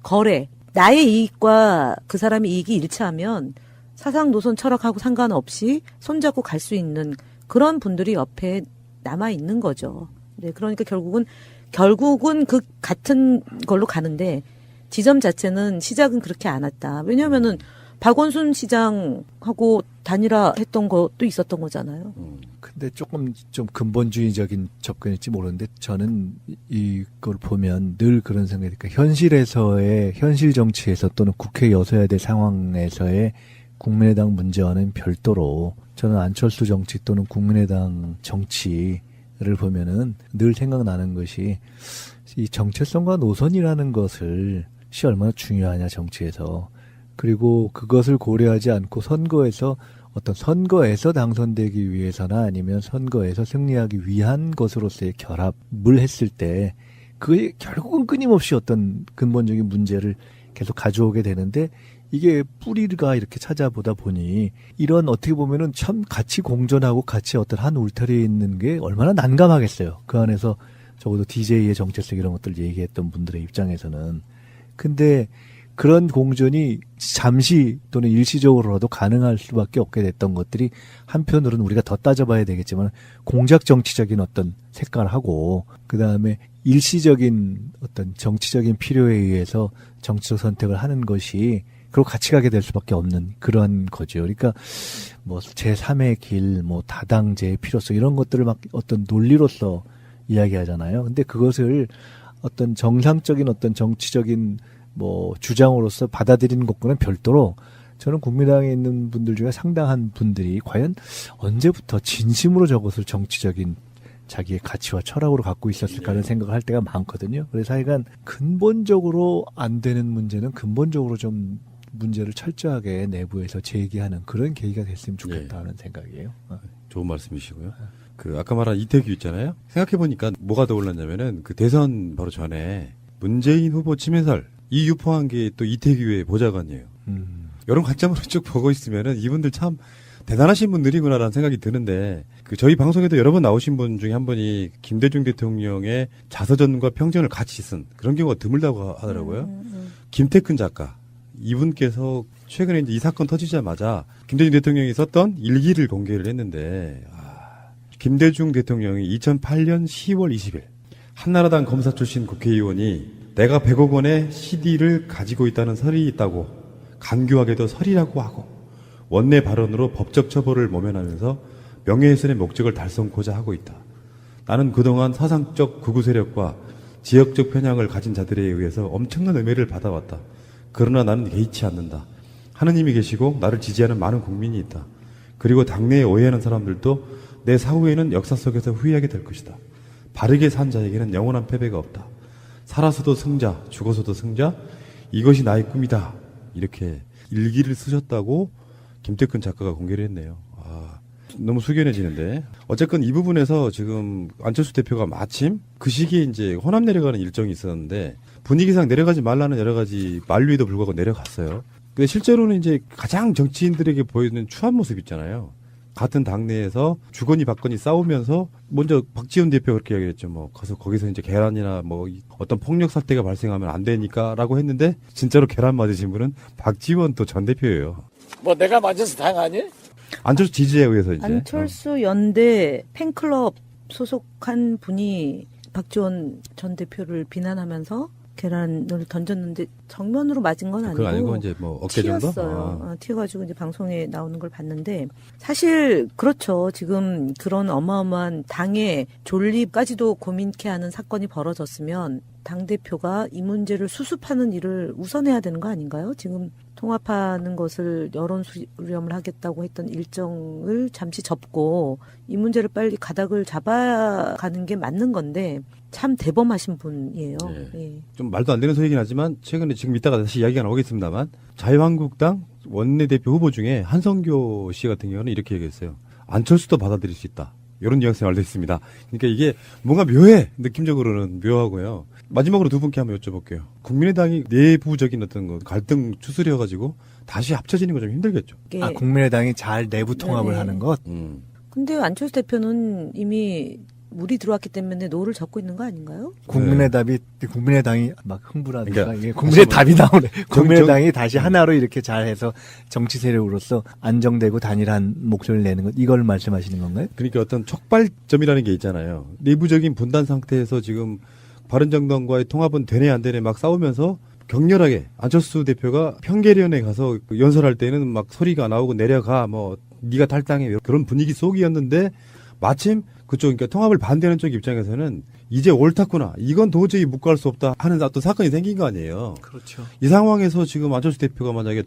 거래, 나의 이익과 그 사람의 이익이 일치하면 사상 노선 철학하고 상관없이 손잡고 갈 수 있는 그런 분들이 옆에 남아있는 거죠. 네, 그러니까 결국은 그 같은 걸로 가는데 지점 자체는 시작은 그렇게 안 왔다. 왜냐면은 박원순 시장하고 단일화했던 것도 있었던 거잖아요. 근데 조금 좀 근본주의적인 접근일지 모르는데 저는 이걸 보면 늘 그런 생각이 들니까 현실 정치에서 또는 국회 여서야대 상황에서의 국민의당 문제와는 별도로 저는 안철수 정치 또는 국민의당 정치를 보면은 늘 생각나는 것이 이 정체성과 노선이라는 것을 얼마나 중요하냐 정치에서. 그리고 그것을 고려하지 않고 선거에서 당선되기 위해서나 아니면 선거에서 승리하기 위한 것으로서의 결합을 했을 때 그게 결국은 끊임없이 어떤 근본적인 문제를 계속 가져오게 되는데 이게 뿌리가 이렇게 찾아보다 보니 이런 어떻게 보면은 참 같이 공존하고 같이 어떤 한 울타리에 있는 게 얼마나 난감하겠어요. 그 안에서 적어도 DJ의 정체성 이런 것들 얘기했던 분들의 입장에서는. 근데 그런 공존이 잠시 또는 일시적으로라도 가능할 수밖에 없게 됐던 것들이 한편으로는 우리가 더 따져봐야 되겠지만 공작 정치적인 어떤 색깔하고 그다음에 일시적인 어떤 정치적인 필요에 의해서 정치적 선택을 하는 것이 그리고 같이 가게 될 수밖에 없는 그러한 거죠. 그러니까 뭐 제3의 길, 뭐 다당제의 필요성 이런 것들을 막 어떤 논리로서 이야기하잖아요. 근데 그것을 어떤 정상적인 어떤 정치적인 뭐 주장으로서 받아들이는 것과는 별도로 저는 국민당에 있는 분들 중에 상당한 분들이 과연 언제부터 진심으로 저것을 정치적인 자기의 가치와 철학으로 갖고 있었을까라는 생각을 할 때가 많거든요. 그래서 하여간 근본적으로 안 되는 문제는 근본적으로 좀 문제를 철저하게 내부에서 제기하는 그런 계기가 됐으면 좋겠다는 생각이에요. 좋은 말씀이시고요. 그 아까 말한 이태규 있잖아요. 생각해보니까 뭐가 떠올랐냐면은 그 대선 바로 전에 문재인 후보 치매설 이 유포한 게 또 이태규의 보좌관이에요. 이런 관점으로 쭉 보고 있으면은 이분들 참 대단하신 분들이구나라는 생각이 드는데 그 저희 방송에도 여러 번 나오신 분 중에 한 분이 김대중 대통령의 자서전과 평전을 같이 쓴 그런 경우가 드물다고 하더라고요. 김태근 작가 이분께서 최근에 이제 이 사건 터지자마자 김대중 대통령이 썼던 일기를 공개를 했는데 김대중 대통령이 2008년 10월 20일 한나라당 검사 출신 국회의원이 내가 100억 원의 CD를 가지고 있다는 설이 있다고 간교하게도 설이라고 하고 원내 발언으로 법적 처벌을 모면하면서 명예훼손의 목적을 달성코자 하고 있다. 나는 그동안 사상적 극우 세력과 지역적 편향을 가진 자들에 의해서 엄청난 음해를 받아왔다. 그러나 나는 개의치 않는다. 하느님이 계시고 나를 지지하는 많은 국민이 있다. 그리고 당내에 오해하는 사람들도 내 사후에는 역사 속에서 후회하게 될 것이다. 바르게 산 자에게는 영원한 패배가 없다. 살아서도 승자, 죽어서도 승자, 이것이 나의 꿈이다. 이렇게 일기를 쓰셨다고 김태근 작가가 공개를 했네요. 너무 숙연해지는데 어쨌건 이 부분에서 지금 안철수 대표가 마침 그 시기에 이제 호남 내려가는 일정이 있었는데 분위기상 내려가지 말라는 여러 가지 만류에도 불구하고 내려갔어요. 근데 실제로는 이제 가장 정치인들에게 보이는 추한 모습 있잖아요. 같은 당내에서 주거니 받거니 싸우면서 먼저 박지원 대표가 그렇게 얘기했죠. 뭐 거기서 이제 계란이나 뭐 어떤 폭력 사태가 발생하면 안 되니까라고 했는데 진짜로 계란 맞으신 분은 박지원 또 전 대표예요. 뭐 내가 맞아서 당하니? 안철수 지지에 의해서 이제. 안철수 연대 팬클럽 소속한 분이 박지원 전 대표를 비난하면서 계란을 던졌는데 정면으로 맞은 건 아니고. 그건 아니고 이제 뭐 어깨 정도? 튀었어요. 튀어가지고 이제 방송에 나오는 걸 봤는데 사실 그렇죠. 지금 그런 어마어마한 당의 존립까지도 고민케 하는 사건이 벌어졌으면 당 대표가 이 문제를 수습하는 일을 우선해야 되는 거 아닌가요? 지금 통합하는 것을 여론 수렴을 하겠다고 했던 일정을 잠시 접고 이 문제를 빨리 가닥을 잡아가는 게 맞는 건데 참 대범하신 분이에요. 네. 예. 좀 말도 안 되는 소리긴 하지만 최근에 지금 이따가 다시 이야기가 나오겠습니다만 자유한국당 원내대표 후보 중에 한성교 씨 같은 경우는 이렇게 얘기했어요. 안철수도 받아들일 수 있다. 이런 뉘앙스가 알려 있습니다. 그러니까 이게 뭔가 묘해. 느낌적으로는 묘하고요. 마지막으로 두 분께 한번 여쭤볼게요. 국민의당이 내부적인 어떤 거 갈등 추스려가지고 다시 합쳐지는 거 좀 힘들겠죠. 아, 국민의당이 잘 내부 통합을 네네. 하는 것? 근데 안철수 대표는 이미 물이 들어왔기 때문에 노를 젓고 있는 거 아닌가요? 국민의당이 막 흥분하니까 그러니까 이게 국민의 답이 나오네. 국민의당이 정- 다시 하나로 이렇게 잘해서 정치 세력으로서 안정되고 단일한 목소리를 내는 것, 이걸 말씀하시는 건가요? 그러니까 어떤 촉발점이라는 게 있잖아요. 내부적인 분단 상태에서 지금 바른정당과의 통합은 되네 안 되네 막 싸우면서 격렬하게 안철수 대표가 평계련에 가서 연설할 때는 막 소리가 나오고 내려가 뭐 네가 탈당해 그런 분위기 속이었는데 마침 그쪽 그러니까 통합을 반대하는 쪽 입장에서는 이제 옳았구나 이건 도저히 묵과할 수 없다 하는 어떤 사건이 생긴 거 아니에요. 그렇죠. 이 상황에서 지금 안철수 대표가 만약에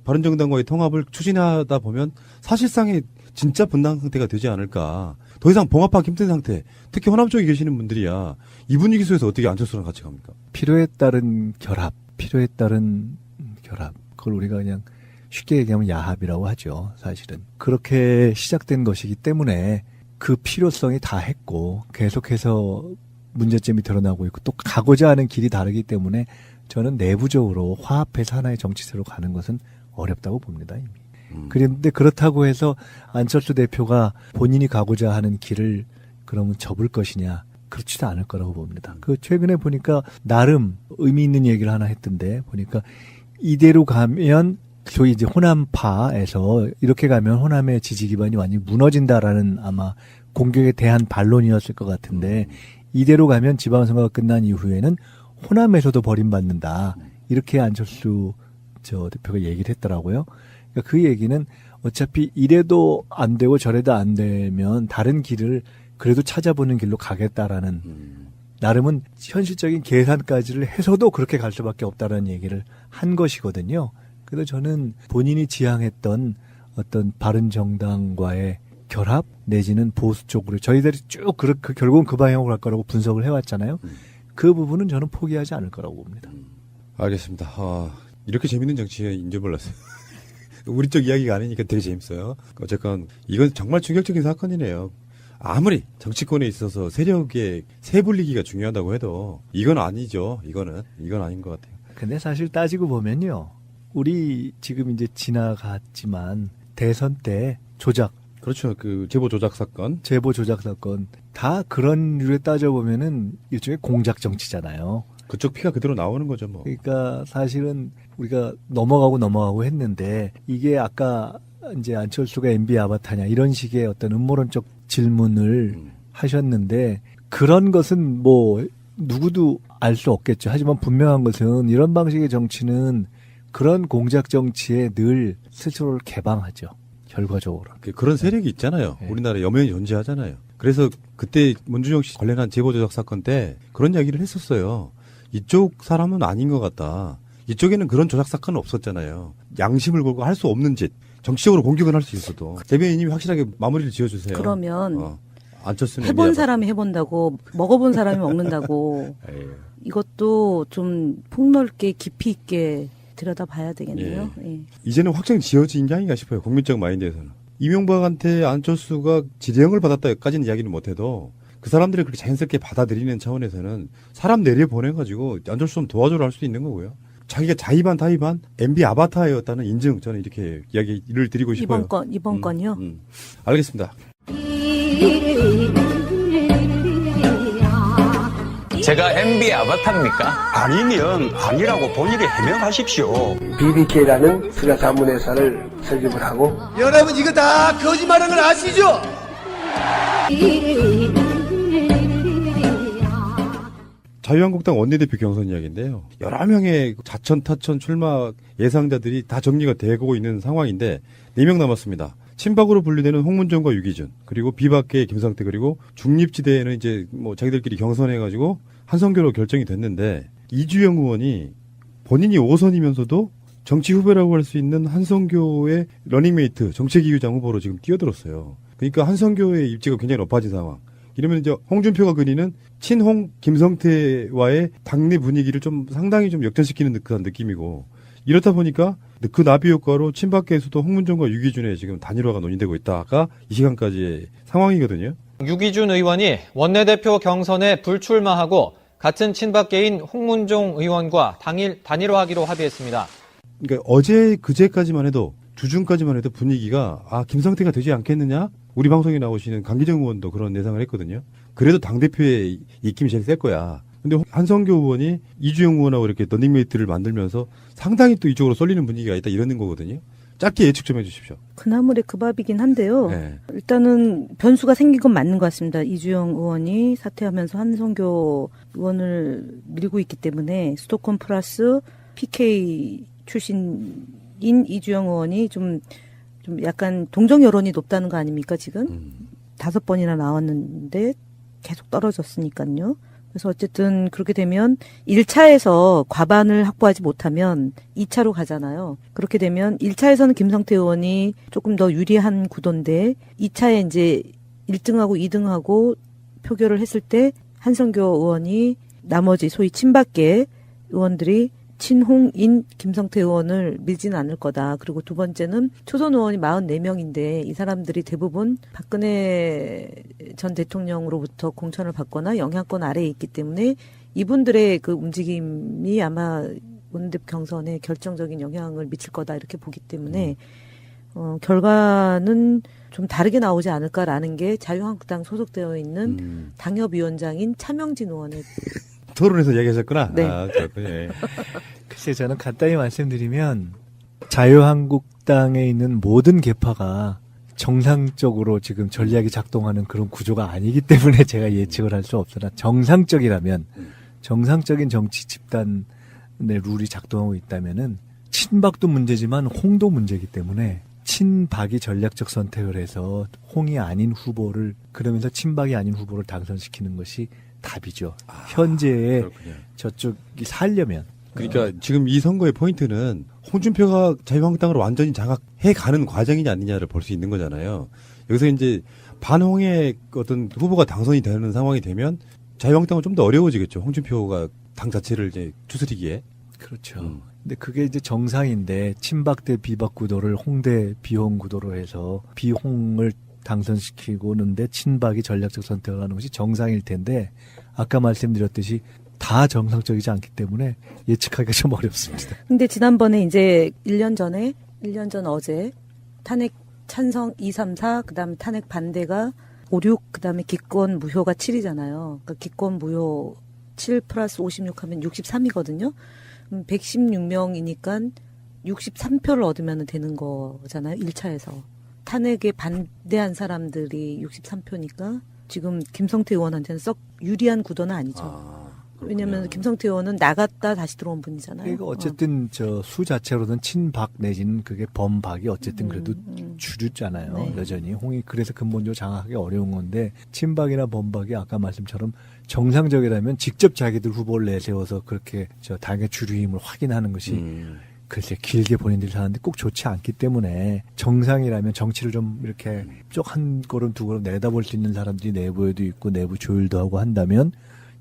바른정당과의 통합을 추진하다 보면 사실상의 진짜 분당 상태가 되지 않을까. 더 이상 봉합하기 힘든 상태. 특히 호남 쪽에 계시는 분들이야. 이 분위기 속에서 어떻게 안철수랑 같이 갑니까? 필요에 따른 결합. 그걸 우리가 그냥 쉽게 얘기하면 야합이라고 하죠. 사실은. 그렇게 시작된 것이기 때문에 그 필요성이 다 했고 계속해서 문제점이 드러나고 있고 또 가고자 하는 길이 다르기 때문에 저는 내부적으로 화합해서 하나의 정치세로 가는 것은 어렵다고 봅니다, 이미. 그런데 그렇다고 해서 안철수 대표가 본인이 가고자 하는 길을 그러면 접을 것이냐? 그렇지도 않을 거라고 봅니다. 그 최근에 보니까 나름 의미 있는 얘기를 하나 했던데 보니까 이대로 가면 소위 이제 호남파에서 이렇게 가면 호남의 지지 기반이 완전히 무너진다라는 아마 공격에 대한 반론이었을 것 같은데 이대로 가면 지방선거가 끝난 이후에는 호남에서도 버림받는다. 이렇게 안철수 대표가 얘기를 했더라고요. 그러니까 그 얘기는 어차피 이래도 안 되고 저래도 안 되면 다른 길을 그래도 찾아보는 길로 가겠다라는 나름은 현실적인 계산까지를 해서도 그렇게 갈 수밖에 없다라는 얘기를 한 것이거든요. 그래서 저는 본인이 지향했던 어떤 바른정당과의 결합 내지는 보수 쪽으로 저희들이 쭉 결국은 그 방향으로 갈 거라고 분석을 해왔잖아요. 그 부분은 저는 포기하지 않을 거라고 봅니다. 알겠습니다. 이렇게 재밌는 정치인 줄 몰랐어요. 우리 쪽 이야기가 아니니까 되게 재밌어요. 어쨌건 이건 정말 충격적인 사건이네요. 아무리 정치권에 있어서 세력의 세분리기가 중요하다고 해도 이건 아니죠. 이건 아닌 것 같아요. 근데 사실 따지고 보면요. 우리 지금 이제 지나갔지만 대선 때 조작. 그렇죠. 그 제보 조작 사건. 다 그런 류에 따져보면은 일종의 공작 정치잖아요. 그쪽 피가 그대로 나오는 거죠, 뭐. 그러니까 사실은 우리가 넘어가고 했는데 이게 아까 이제 안철수가 MB 아바타냐 이런 식의 어떤 음모론적 질문을 하셨는데 그런 것은 뭐 누구도 알 수 없겠죠. 하지만 분명한 것은 이런 방식의 정치는 그런 공작 정치에 늘 스스로를 개방하죠. 결과적으로. 그런 세력이 있잖아요. 네. 우리나라에 엄연히 존재하잖아요. 그래서 그때 문준영 씨 관련한 제보 조작 사건 때 그런 이야기를 했었어요. 이쪽 사람은 아닌 것 같다. 이쪽에는 그런 조작 사건은 없었잖아요. 양심을 걸고 할 수 없는 짓. 정치적으로 공격은 할 수 있어도. 대변인님이 확실하게 마무리를 지어주세요. 그러면 안철수는 해본 사람이 해본다고 먹어본 사람이 먹는다고 에이. 이것도 좀 폭넓게 깊이 있게 들여다봐야 되겠네요. 예. 예. 이제는 확정 지어진 게 아닌가 싶어요. 국민적 마인드에서는. 이명박한테 안철수가 지령을 받았다까지는 이야기는 못해도 그 사람들이 그렇게 자연스럽게 받아들이는 차원에서는 사람 내려보내가지고 안철수 좀 도와줘라 할 수 있는 거고요. 자기가 자의반 타의반 MB 아바타였다는 인증, 저는 이렇게 이야기를 드리고 싶어요. 이번 건요? 알겠습니다. 제가 MB 아바타입니까? 아니면 아니라고 본인이 해명하십시오. BBK라는 수자 자문회사를 설립을 하고 여러분 이거 다 거짓말하는 걸 아시죠? 자유한국당 원내대표 경선 이야기인데요. 여러 명의 자천, 타천, 출마 예상자들이 다 정리가 되고 있는 상황인데 4명 남았습니다. 친박으로 분류되는 홍문종과 유기준, 그리고 비박계의 김성태, 그리고 중립지대에는 이제 뭐 자기들끼리 경선해가지고 한성교로 결정이 됐는데 이주영 의원이 본인이 5선이면서도 정치 후배라고 할 수 있는 한성교의 러닝메이트, 정책위의장 후보로 지금 뛰어들었어요. 그러니까 한성교의 입지가 굉장히 높아진 상황. 이러면 이제 홍준표가 그리는 친홍 김성태와의 당내 분위기를 좀 상당히 좀 역전시키는 그런 느낌이고, 이렇다 보니까 그 나비 효과로 친박계에서도 홍문종과 유기준의 지금 단일화가 논의되고 있다가 이 시간까지의 상황이거든요. 유기준 의원이 원내대표 경선에 불출마하고 같은 친박계인 홍문종 의원과 단일화하기로 합의했습니다. 그러니까 어제 그제까지만 해도, 주중까지만 해도 분위기가 김성태가 되지 않겠느냐? 우리 방송에 나오시는 강기정 의원도 그런 예상을 했거든요. 그래도 당대표의 입김이 제일 셀 거야. 근데 한성교 의원이 이주영 의원하고 이렇게 러닝메이트를 만들면서 상당히 또 이쪽으로 쏠리는 분위기가 있다, 이러는 거거든요. 짧게 예측 좀 해주십시오. 그나물의 그 밥이긴 한데요. 네. 일단은 변수가 생긴 건 맞는 것 같습니다. 이주영 의원이 사퇴하면서 한성교 의원을 밀고 있기 때문에 수도권 플러스 PK 출신인 이주영 의원이 좀 약간 동정 여론이 높다는 거 아닙니까, 지금? 5번이나 나왔는데 계속 떨어졌으니까요. 그래서 어쨌든 그렇게 되면 1차에서 과반을 확보하지 못하면 2차로 가잖아요. 그렇게 되면 1차에서는 김성태 의원이 조금 더 유리한 구도인데 2차에 이제 1등하고 2등하고 표결을 했을 때 한성교 의원이 나머지 소위 친박계 의원들이 친홍인 김성태 의원을 밀지는 않을 거다. 그리고 두 번째는 초선 의원이 44명인데 이 사람들이 대부분 박근혜 전 대통령으로부터 공천을 받거나 영향권 아래에 있기 때문에 이분들의 그 움직임이 아마 원내대표 경선에 결정적인 영향을 미칠 거다, 이렇게 보기 때문에 결과는 좀 다르게 나오지 않을까라는 게 자유한국당 소속되어 있는 당협위원장인 차명진 의원의 토론에서 얘기하셨구나. 네. 그렇군요. 글쎄, 저는 간단히 말씀드리면 자유한국당에 있는 모든 계파가 정상적으로 지금 전략이 작동하는 그런 구조가 아니기 때문에 제가 예측을 할 수 없으나, 정상적이라면, 정상적인 정치 집단의 룰이 작동하고 있다면은 친박도 문제지만 홍도 문제이기 때문에 친박이 전략적 선택을 해서 홍이 아닌 후보를, 그러면서 친박이 아닌 후보를 당선시키는 것이 답이죠. 현재의 저쪽이 살려면. 그러니까 지금 이 선거의 포인트는 홍준표가 자유한국당으로 완전히 장악해가는 과정이냐 아니냐를 볼 수 있는 거잖아요. 여기서 이제 반홍의 어떤 후보가 당선이 되는 상황이 되면 자유한국당은 좀 더 어려워지겠죠. 홍준표가 당 자체를 이제 추스리기에. 그렇죠. 근데 그게 이제 정상인데 친박 대 비박 구도를 홍 대 비홍 구도로 해서 비홍을 당선시키고는데 친박이 전략적 선택을 하는 것이 정상일 텐데, 아까 말씀드렸듯이 다 정상적이지 않기 때문에 예측하기가 좀 어렵습니다. 근데 지난번에 이제 1년 전 어제 탄핵 찬성 2, 3, 4, 그 다음에 탄핵 반대가 5, 6, 그 다음에 기권 무효가 7이잖아요. 그러니까 기권 무효 7 플러스 56 하면 63이거든요. 116명이니까 63표를 얻으면 되는 거잖아요. 1차에서. 탄핵에 반대한 사람들이 63표니까 지금 김성태 의원한테는 썩 유리한 구도는 아니죠. 왜냐하면 김성태 의원은 나갔다 다시 들어온 분이잖아요. 그러니까 어쨌든 저 수 자체로는 친박 내지는 그게 범박이 어쨌든 그래도 주류잖아요. 네. 여전히 홍이 그래서 근본적으로 장악하기 어려운 건데, 친박이나 범박이 아까 말씀처럼 정상적이라면 직접 자기들 후보를 내세워서 그렇게 저 당의 주류임을 확인하는 것이 글쎄 길게 본인들이 사는데 꼭 좋지 않기 때문에, 정상이라면 정치를 좀 이렇게 쭉 한 걸음 두 걸음 내다볼 수 있는 사람들이 내부에도 있고 내부 조율도 하고 한다면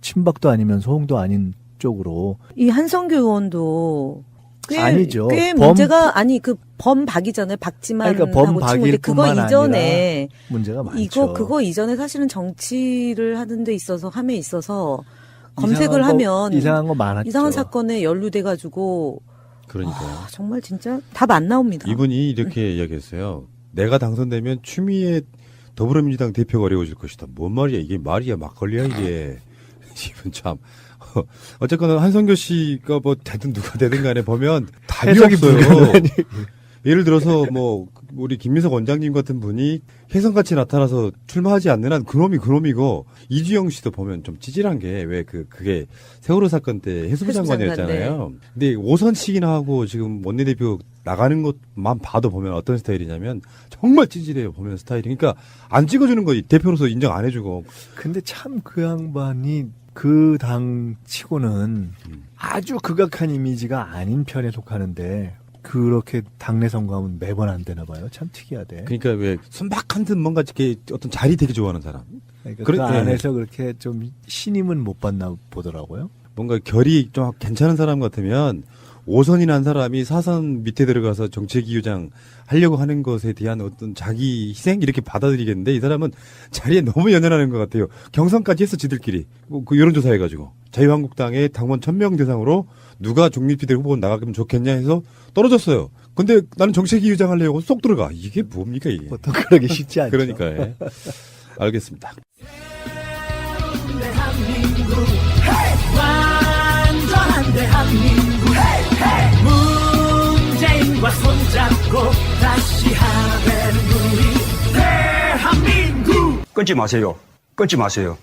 친박도 아니면서 홍도 아닌 쪽으로. 이 한성교 의원도 아니죠. 꽤 문제가 그 범박이잖아요. 박지만 그러니까 하고 범박일 친구인데 그거 뿐만 이전에 아니라 문제가 많죠. 그거 이전에 사실은 정치를 하는 데 있어서 함에 있어서 검색을 하면 이상한 거 많았죠. 이상한 사건에 연루돼 가지고 그러니까요. 정말 진짜 답 안 나옵니다. 이분이 이렇게 이야기했어요. 내가 당선되면 추미애 더불어민주당 대표가 어려워질 것이다. 뭔 말이야? 이게 말이야? 막걸리야 이게. 이분 참. 어쨌거나 한성교 씨가 뭐 되든 누가 되든 간에 보면 답이 없어요. 예를 들어서 뭐 우리 김민석 원장님 같은 분이 혜성같이 나타나서 출마하지 않는 한 그놈이고 이주영 씨도 보면 좀 찌질한 게 왜 그게 세월호 사건 때 해수부 장관이었잖아요. 근데 5선씩이나 하고 지금 원내대표 나가는 것만 봐도 보면 어떤 스타일이냐면 정말 찌질해요. 보면 스타일이. 그러니까 안 찍어주는 거 대표로서 인정 안 해주고. 근데 참 그 양반이 그 당 치고는 아주 극악한 이미지가 아닌 편에 속하는데 그렇게 당내 선거하면 매번 안 되나 봐요. 참 특이하대. 그러니까 왜 순박한 듯 뭔가 이렇게 어떤 자리 되게 좋아하는 사람. 그러니까 그 안에서 그렇게 좀 신임은 못 받나 보더라고요. 뭔가 결이 좀 괜찮은 사람 같으면 5선이 난 사람이 4선 밑에 들어가서 정책위의장 하려고 하는 것에 대한 어떤 자기 희생 이렇게 받아들이겠는데 이 사람은 자리에 너무 연연하는 것 같아요. 경선까지 했어 지들끼리. 그 여론조사 해가지고 자유한국당의 당원 1000명 대상으로 누가 종립비대 후보 나가면 좋겠냐 해서 떨어졌어요. 근데 나는 정책위의장 하려고 쏙 들어가. 이게 뭡니까 이게. 보통 그러기 쉽지 않죠. 그러니까 예. 알겠습니다. 대한민국 완전한 대한민국 문재인과 손잡고 다시 하는 우리 대한민국. 끊지 마세요. 끊지 마세요.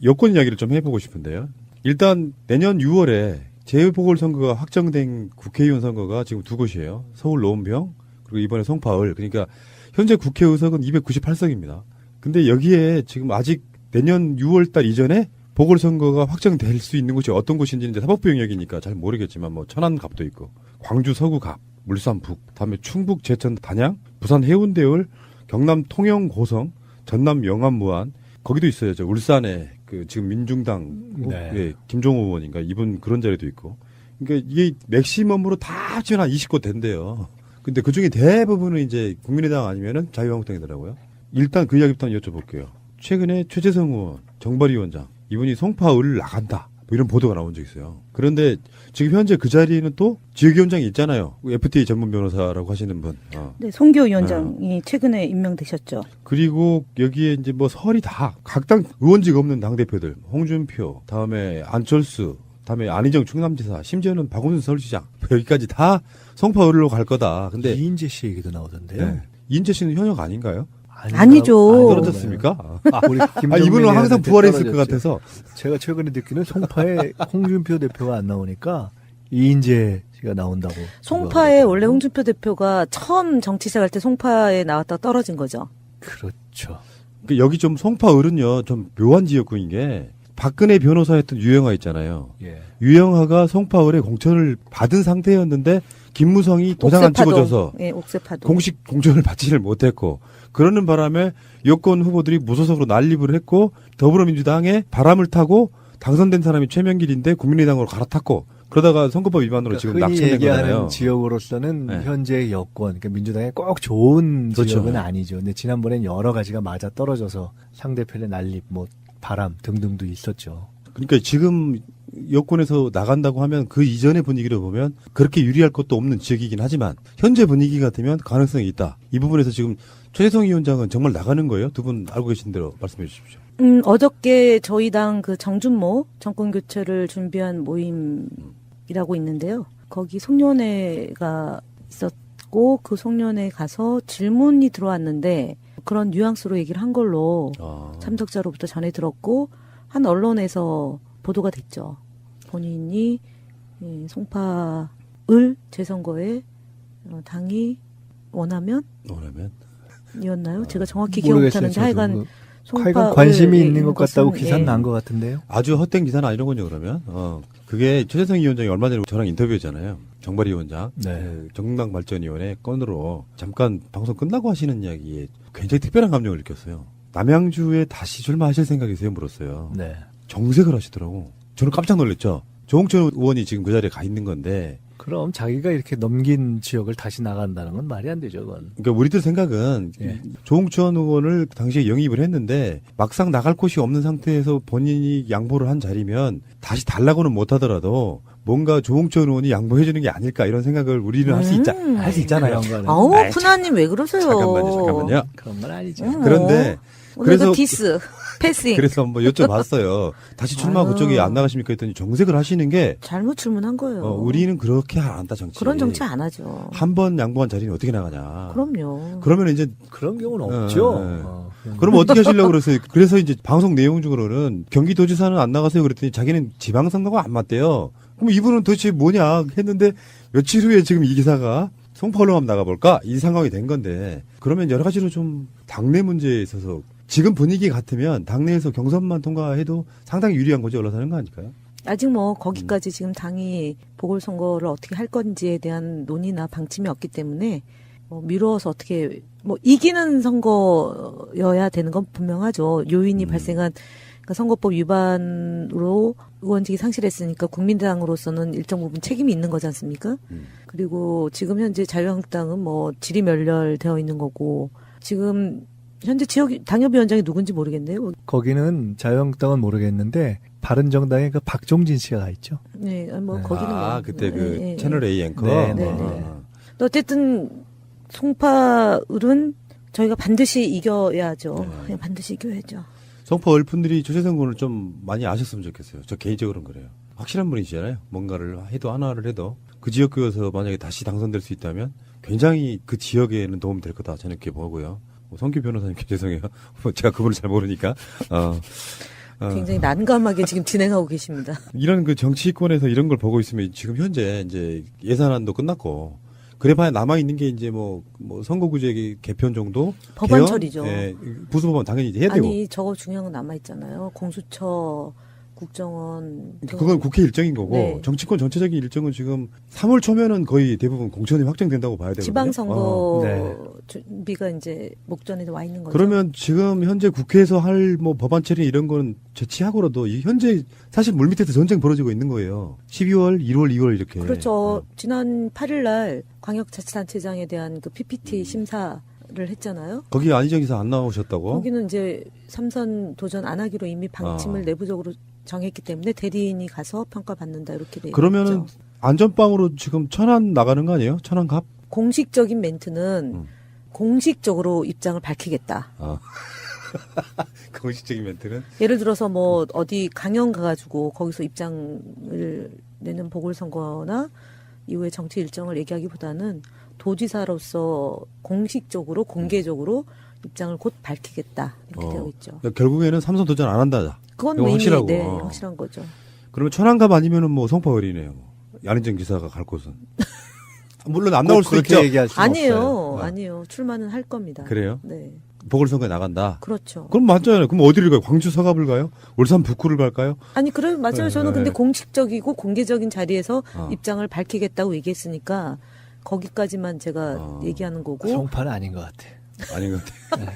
여권 이야기를 좀 해보고 싶은데요. 일단 내년 6월에 재보궐선거가 확정된 국회의원 선거가 지금 두 곳이에요. 서울 노원병 그리고 이번에 송파을. 그러니까 현재 국회의석은 298석입니다. 근데 여기에 지금 아직 내년 6월달 이전에 보궐선거가 확정될 수 있는 곳이 어떤 곳인지는 이제 사법부 영역이니까 잘 모르겠지만 뭐 천안갑도 있고 광주 서구갑, 물산 북, 다음에 충북 제천 단양, 부산 해운대을, 경남 통영 고성, 전남 영암 무안 거기도 있어요. 저 울산에 그 지금 민중당 예, 김종호 의원인가 이분 그런 자리도 있고. 그러니까 이게 맥시멈으로 다 합치면 한 20곳 된대요. 근데 그 중에 대부분은 이제 국민의당 아니면은 자유한국당이더라고요. 일단 그 이야기부터 여쭤볼게요. 최근에 최재성 의원, 정발위 원장 이분이 송파을 나간다. 뭐 이런 보도가 나온 적 있어요. 그런데 지금 현재 그 자리에는 또 지역위원장이 있잖아요. FTA 전문 변호사라고 하시는 분. 네, 송교 위원장이 최근에 임명되셨죠. 그리고 여기에 이제 뭐 설이 다 각 당 의원직 없는 당대표들. 홍준표, 다음에 안철수, 다음에 안희정 충남지사, 심지어는 박원순 서울시장. 여기까지 다 송파을로 갈 거다. 근데 이인재 씨 얘기도 나오던데요. 네. 이인재 씨는 현역 아닌가요? 아니죠. 떨어졌습니까? 우리 이분은 항상 부활했을 것 같아서. 제가 최근에 듣기는 송파에 홍준표 대표가 안 나오니까 이인재 씨가 나온다고. 송파에 원래 홍준표 대표가 처음 정치시작할 때 송파에 나왔다가 떨어진 거죠. 그렇죠. 그러니까 여기 좀 송파을은요 좀 묘한 지역구인 게 박근혜 변호사였던 유영하 있잖아요. 예. 유영하가 송파을에 공천을 받은 상태였는데 김무성이 도장 안 찍어줘서 예, 옥새파도. 공식 공천을 받지를 못했고 그러는 바람에 여권 후보들이 무소속으로 난립을 했고 더불어민주당에 바람을 타고 당선된 사람이 최명길인데 국민의당으로 갈아탔고 그러다가 선거법 위반으로 지금 낙천된 거잖아요. 지역으로서는 네. 현재 여권, 그러니까 민주당에 꼭 좋은 그렇죠. 지역은 아니죠. 근데 지난번엔 여러 가지가 맞아 떨어져서 상대편의 난립, 뭐 바람 등등도 있었죠. 그러니까 지금 여권에서 나간다고 하면 그 이전의 분위기를 보면 그렇게 유리할 것도 없는 지역이긴 하지만 현재 분위기 같으면 가능성이 있다. 이 부분에서 지금 최재성 위원장은 정말 나가는 거예요? 두 분 알고 계신 대로 말씀해 주십시오. 어저께 저희 당 그 정준모 정권 교체를 준비한 모임이라고 있는데요. 거기 송년회가 있었고 그 송년회 가서 질문이 들어왔는데 그런 뉘앙스로 얘기를 한 걸로 참석자로부터 전해 들었고 한 언론에서 보도가 됐죠. 본인이 송파을 재선거에 당이 원하면 이었나요? 제가 정확히 기억 못하는데 하여간 하여간 관심이 있는 것 같다고 기사는 난 것 같은데요. 아주 헛된 기사는 아니로군요. 그러면 그게 최재성 위원장이 얼마 전에 저랑 인터뷰했잖아요. 정발위 원장, 정당 발전위원회 건으로 잠깐 방송 끝나고 하시는 이야기에 굉장히 특별한 감정을 느꼈어요. 남양주에 다시 출마하실 생각이세요? 물었어요. 네. 정색을 하시더라고. 저는 깜짝 놀랐죠. 조홍천 의원이 지금 그 자리에 가 있는 건데. 그럼 자기가 이렇게 넘긴 지역을 다시 나간다는 건 말이 안 되죠, 그건. 그러니까 우리들 생각은 조홍천 의원을 당시에 영입을 했는데 막상 나갈 곳이 없는 상태에서 본인이 양보를 한 자리면 다시 달라고는 못하더라도 뭔가 조홍천 의원이 양보해주는 게 아닐까 이런 생각을 우리는 할 수 있잖아요. 아우, 푸나님 왜 그러세요? 잠깐만요. 그런 건 아니죠. 그런데 그래서 디스, 패싱. 그래서 뭐 여쭤봤어요. 다시 출마 그쪽에 안 나가십니까 했더니 정색을 하시는 게 잘못 출문한 거예요. 우리는 그렇게 안 한다 정치. 그런 정치 안 하죠. 한 번 양보한 자리는 어떻게 나가냐. 그럼요. 그러면 이제 그런 경우는 없죠. 그럼 어떻게 하시려고 그러세요? 그래서 이제 방송 내용 중으로는 경기도지사는 안 나가세요 그랬더니 자기는 지방선거가 안 맞대요. 그럼 이분은 도대체 뭐냐 했는데 며칠 후에 지금 이 기사가 송파로 한번 나가볼까? 이 상황이 된 건데 그러면 여러 가지로 좀 당내 문제에 있어서 지금 분위기 같으면 당내에서 경선만 통과해도 상당히 유리한 거지 올라서는 거 아닐까요? 아직 뭐 거기까지 지금 당이 보궐선거를 어떻게 할 건지에 대한 논의나 방침이 없기 때문에 미루어서 어떻게 뭐 이기는 선거여야 되는 건 분명하죠. 요인이 발생한 그러니까 선거법 위반으로 의원직이 상실했으니까 국민당으로서는 일정 부분 책임이 있는 거지 않습니까? 그리고 지금 현재 자유한국당은 뭐 질의멸렬되어 있는 거고 지금 현재 지역 당협위원장이 누군지 모르겠네요. 거기는 자유한국당은 모르겠는데 바른정당에 그 박종진 씨가 가 있죠. 네, 뭐 거기는 뭐 그때 그 채널 A 앵커. 네. 어쨌든 송파을은 저희가 반드시 이겨야죠. 그냥 반드시 이겨야죠. 송파 얼분들이 조재선 군을 좀 많이 아셨으면 좋겠어요. 저 개인적으로는 그래요. 확실한 분이시잖아요. 뭔가를 해도 하나를 해도 그 지역구에서 만약에 다시 당선될 수 있다면 굉장히 그 지역에는 도움이 될 거다 저는 이렇게 보고요. 성규 변호사님께 죄송해요. 제가 그분을 잘 모르니까. 굉장히 난감하게 지금 진행하고 계십니다. 이런 그 정치권에서 이런 걸 보고 있으면 지금 현재 이제 예산안도 끝났고 그래봐야 남아 있는 게 이제 뭐 선거구제 개편 정도 법안 개헌? 처리죠. 예, 부수법안 당연히 이제 해야 되고. 아니 저거 중요한 건 남아 있잖아요. 공수처, 국정원. 그건 국회 일정인 거고 네. 정치권 전체적인 일정은 지금 3월 초면은 거의 대부분 공천이 확정된다고 봐야 되거든요. 지방선거 준비가 이제 목전에 와 있는 거죠. 그러면 지금 현재 국회에서 할 뭐 법안 처리 이런 거는 제치하고라도 현재 사실 물밑에서 전쟁 벌어지고 있는 거예요. 12월, 1월, 2월 이렇게. 그렇죠. 지난 8일 날 광역자치단체장에 대한 그 PPT 심사를 했잖아요. 거기 안희정 기사 안 나오셨다고? 거기는 이제 3선 도전 안 하기로 이미 방침을 내부적으로 정했기 때문에 대리인이 가서 평가받는다 이렇게 돼 있죠. 그러면은 안전빵으로 지금 천안 나가는 거 아니에요? 천안갑? 공식적인 멘트는 공식적으로 입장을 밝히겠다. 공식적인 멘트는? 예를 들어서 뭐 어디 강연 가가지고 거기서 입장을 내는 보궐선거나 이후에 정치 일정을 얘기하기보다는 도지사로서 공식적으로 공개적으로 입장을 곧 밝히겠다 이렇게 되어 있죠. 그러니까 결국에는 3선 도전 안 한다. 그건 뭐 확실하고. 이미 확실한 거죠. 그러면 천안갑 아니면은 뭐 송파을이네요. 안희정 기사가 갈 곳은. 물론 안 나올 수 있죠. 아니에요. 아니에요. 출마는 할 겁니다. 그래요? 네. 보궐선거에 나간다. 그렇죠. 그럼 맞잖아요. 그럼 어디를 가요? 광주 서갑을 가요? 울산 북구를 갈까요? 아니 그래 맞아요. 저는 근데 공식적이고 공개적인 자리에서 어. 입장을 밝히겠다고 얘기했으니까 거기까지만 제가 얘기하는 거고. 송파는 아닌 것 같아. 아닌 것 같아요.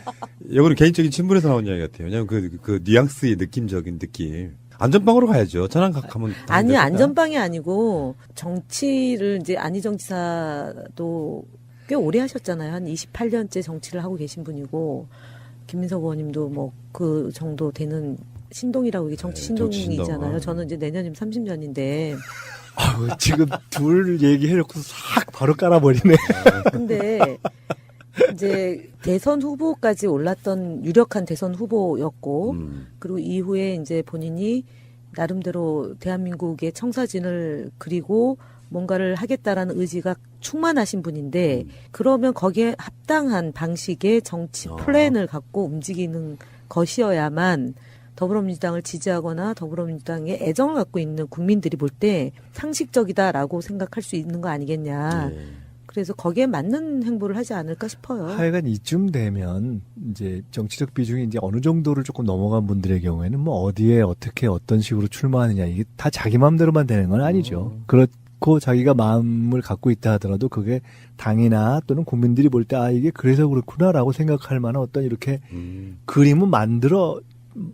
이거는 개인적인 친분에서 나온 이야기 같아요. 왜냐하면 그 뉘앙스의 느낌적인 느낌. 안전빵으로 가야죠. 천안각 가면. 아니요, 안전빵이 아니고 정치를 이제 안희정 지사도 꽤 오래 하셨잖아요. 한 28년째 정치를 하고 계신 분이고 김민석 의원님도 뭐 그 정도 되는 신동이라고 이게 정치 신동이잖아요. 저는 이제 내년이면 30년인데. 지금 둘 얘기해놓고 싹 바로 깔아버리네. 근데 이제 대선 후보까지 올랐던 유력한 대선 후보였고 그리고 이후에 이제 본인이 나름대로 대한민국의 청사진을 그리고 뭔가를 하겠다라는 의지가 충만하신 분인데 그러면 거기에 합당한 방식의 정치 플랜을 갖고 움직이는 것이어야만 더불어민주당을 지지하거나 더불어민주당에 애정을 갖고 있는 국민들이 볼 때 상식적이다라고 생각할 수 있는 거 아니겠냐. 그래서 거기에 맞는 행보를 하지 않을까 싶어요. 하여간 이쯤 되면 이제 정치적 비중이 이제 어느 정도를 조금 넘어간 분들의 경우에는 뭐 어디에 어떻게 어떤 식으로 출마하느냐 이게 다 자기 마음대로만 되는 건 아니죠. 그렇고 자기가 마음을 갖고 있다 하더라도 그게 당이나 또는 국민들이 볼 때 아 이게 그래서 그렇구나라고 생각할 만한 어떤 이렇게 그림을 만들어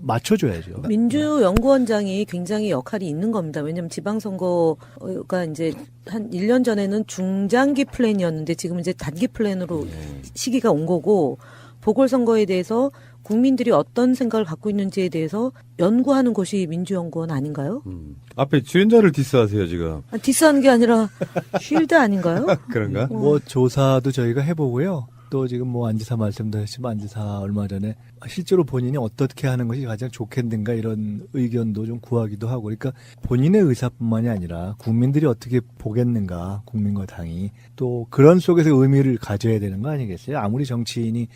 맞춰줘야죠. 민주연구원장이 굉장히 역할이 있는 겁니다. 왜냐하면 지방선거가 이제 한 1년 전에는 중장기 플랜이었는데 지금 이제 단기 플랜으로 시기가 온 거고, 보궐선거에 대해서 국민들이 어떤 생각을 갖고 있는지에 대해서 연구하는 곳이 민주연구원 아닌가요? 앞에 출연자를 디스하세요, 지금. 디스하는 게 아니라 쉴드 아닌가요? 그런가? 뭐 조사도 저희가 해보고요. 또 지금 뭐 안지사 말씀도 하시지만 안지사 얼마 전에 실제로 본인이 어떻게 하는 것이 가장 좋겠는가 이런 의견도 좀 구하기도 하고, 그러니까 본인의 의사뿐만이 아니라 국민들이 어떻게 보겠는가, 국민과 당이 또 그런 속에서 의미를 가져야 되는 거 아니겠어요? 아무리 정치인이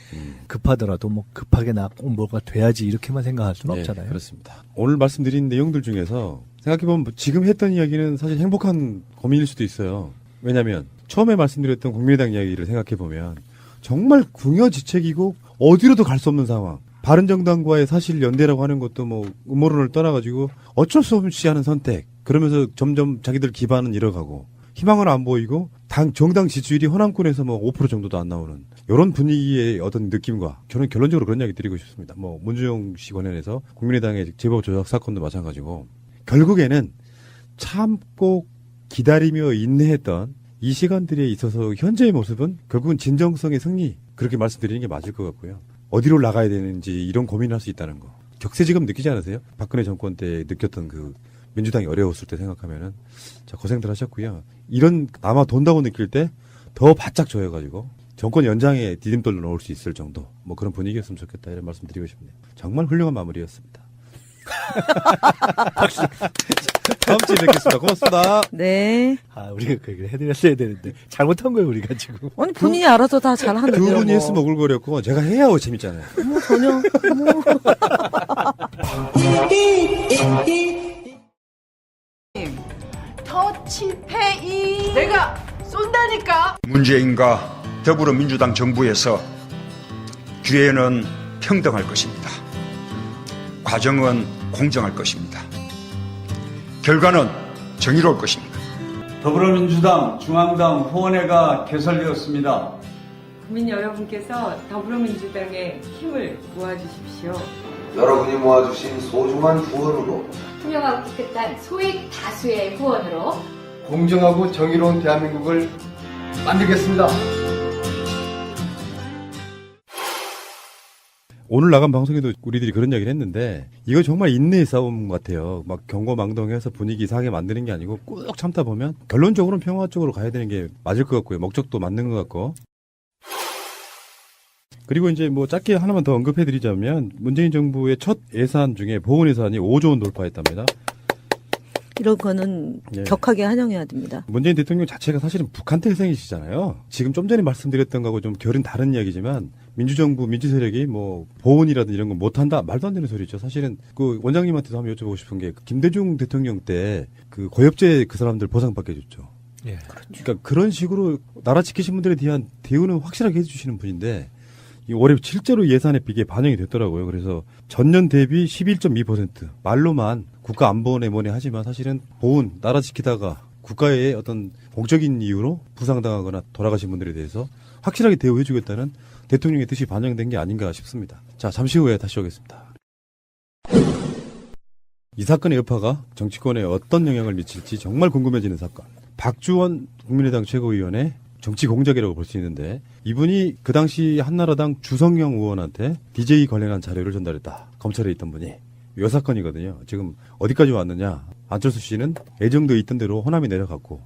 급하더라도 뭐 급하게 나 꼭 뭐가 돼야지 이렇게만 생각할 수는 없잖아요. 그렇습니다. 오늘 말씀드린 내용들 중에서 생각해보면 지금 했던 이야기는 사실 행복한 고민일 수도 있어요. 왜냐하면 처음에 말씀드렸던 국민의당 이야기를 생각해보면 정말 궁여지책이고 어디로도 갈 수 없는 상황. 바른정당과의 사실 연대라고 하는 것도 뭐 음모론을 떠나가지고 어쩔 수 없이 하는 선택. 그러면서 점점 자기들 기반은 잃어가고 희망은 안 보이고 정당 지지율이 호남권에서 뭐 5% 정도도 안 나오는 이런 분위기의 어떤 느낌과 저는 결론적으로 그런 이야기 드리고 싶습니다. 뭐 문주영 씨 관련해서 국민의당의 제보 조작 사건도 마찬가지고 결국에는 참고 기다리며 인내했던 이 시간들에 있어서 현재의 모습은 결국은 진정성의 승리, 그렇게 말씀드리는 게 맞을 것 같고요. 어디로 나가야 되는지 이런 고민을 할 수 있다는 거. 격세지감 느끼지 않으세요? 박근혜 정권 때 느꼈던 그 민주당이 어려웠을 때 생각하면은 자, 고생들 하셨고요. 이런 아마 돈다고 느낄 때 더 바짝 조여가지고 정권 연장에 디딤돌로 넣을 수 있을 정도 뭐 그런 분위기였으면 좋겠다 이런 말씀 드리고 싶네요. 정말 훌륭한 마무리였습니다. 다음 주에 뵙겠습니다. 고맙습니다. 네. 우리가 그 얘기를 해드렸어야 되는데 잘못한 거예요, 우리가 지금. 아니 본인이 알아서 다 잘하는데요. 두 분이 했으면 오글거렸고 제가 해야 재밌잖아요. 뭐 전혀. 터치페이 내가 쏜다니까. 문재인과 더불어민주당 정부에서 기회는 평등할 것입니다. 과정은 공정할 것입니다. 결과는 정의로울 것입니다. 더불어민주당 중앙당 후원회가 개설되었습니다. 국민 여러분께서 더불어민주당에 힘을 모아주십시오. 여러분이 모아주신 소중한 후원으로 투명하고 깨끗한 소액 다수의 후원으로 공정하고 정의로운 대한민국을 만들겠습니다. 오늘 나간 방송에도 우리들이 그런 이야기를 했는데 이거 정말 인내의 싸움 같아요. 막 경거망동해서 분위기 이상하게 만드는 게 아니고 꾹 참다 보면 결론적으로는 평화 쪽으로 가야 되는 게 맞을 것 같고요. 목적도 맞는 것 같고. 그리고 이제 뭐 짧게 하나만 더 언급해드리자면 문재인 정부의 첫 예산 중에 보건 예산이 5조 원 돌파했답니다. 이런 거는 격하게 환영해야 됩니다. 문재인 대통령 자체가 사실은 북한 태생이시잖아요. 지금 좀 전에 말씀드렸던 거하고 좀 결은 다른 이야기지만 민주정부, 민주세력이 뭐 보훈이라든 이런 거 못한다? 말도 안 되는 소리죠. 사실은 그 원장님한테도 한번 여쭤보고 싶은 게 김대중 대통령 때 그 고엽제 그 사람들 보상받게 해줬죠. 예. 그러니까 그런 식으로 나라 지키신 분들에 대한 대우는 확실하게 해주시는 분인데 올해 실제로 예산에 비게 반영이 됐더라고요. 그래서 전년 대비 11.2% 말로만 국가 안보원에 뭐네 하지만 사실은 보훈, 나라 지키다가 국가의 어떤 공적인 이유로 부상당하거나 돌아가신 분들에 대해서 확실하게 대우해주겠다는 대통령의 뜻이 반영된 게 아닌가 싶습니다. 자, 잠시 후에 다시 오겠습니다. 이 사건의 여파가 정치권에 어떤 영향을 미칠지 정말 궁금해지는 사건. 박주원 국민의당 최고위원의 정치 공작이라고 볼 수 있는데 이분이 그 당시 한나라당 주성영 의원한테 DJ 관련한 자료를 전달했다. 검찰에 있던 분이. 이 사건이거든요. 지금 어디까지 왔느냐. 안철수 씨는 예정돼 있던 대로 호남이 내려갔고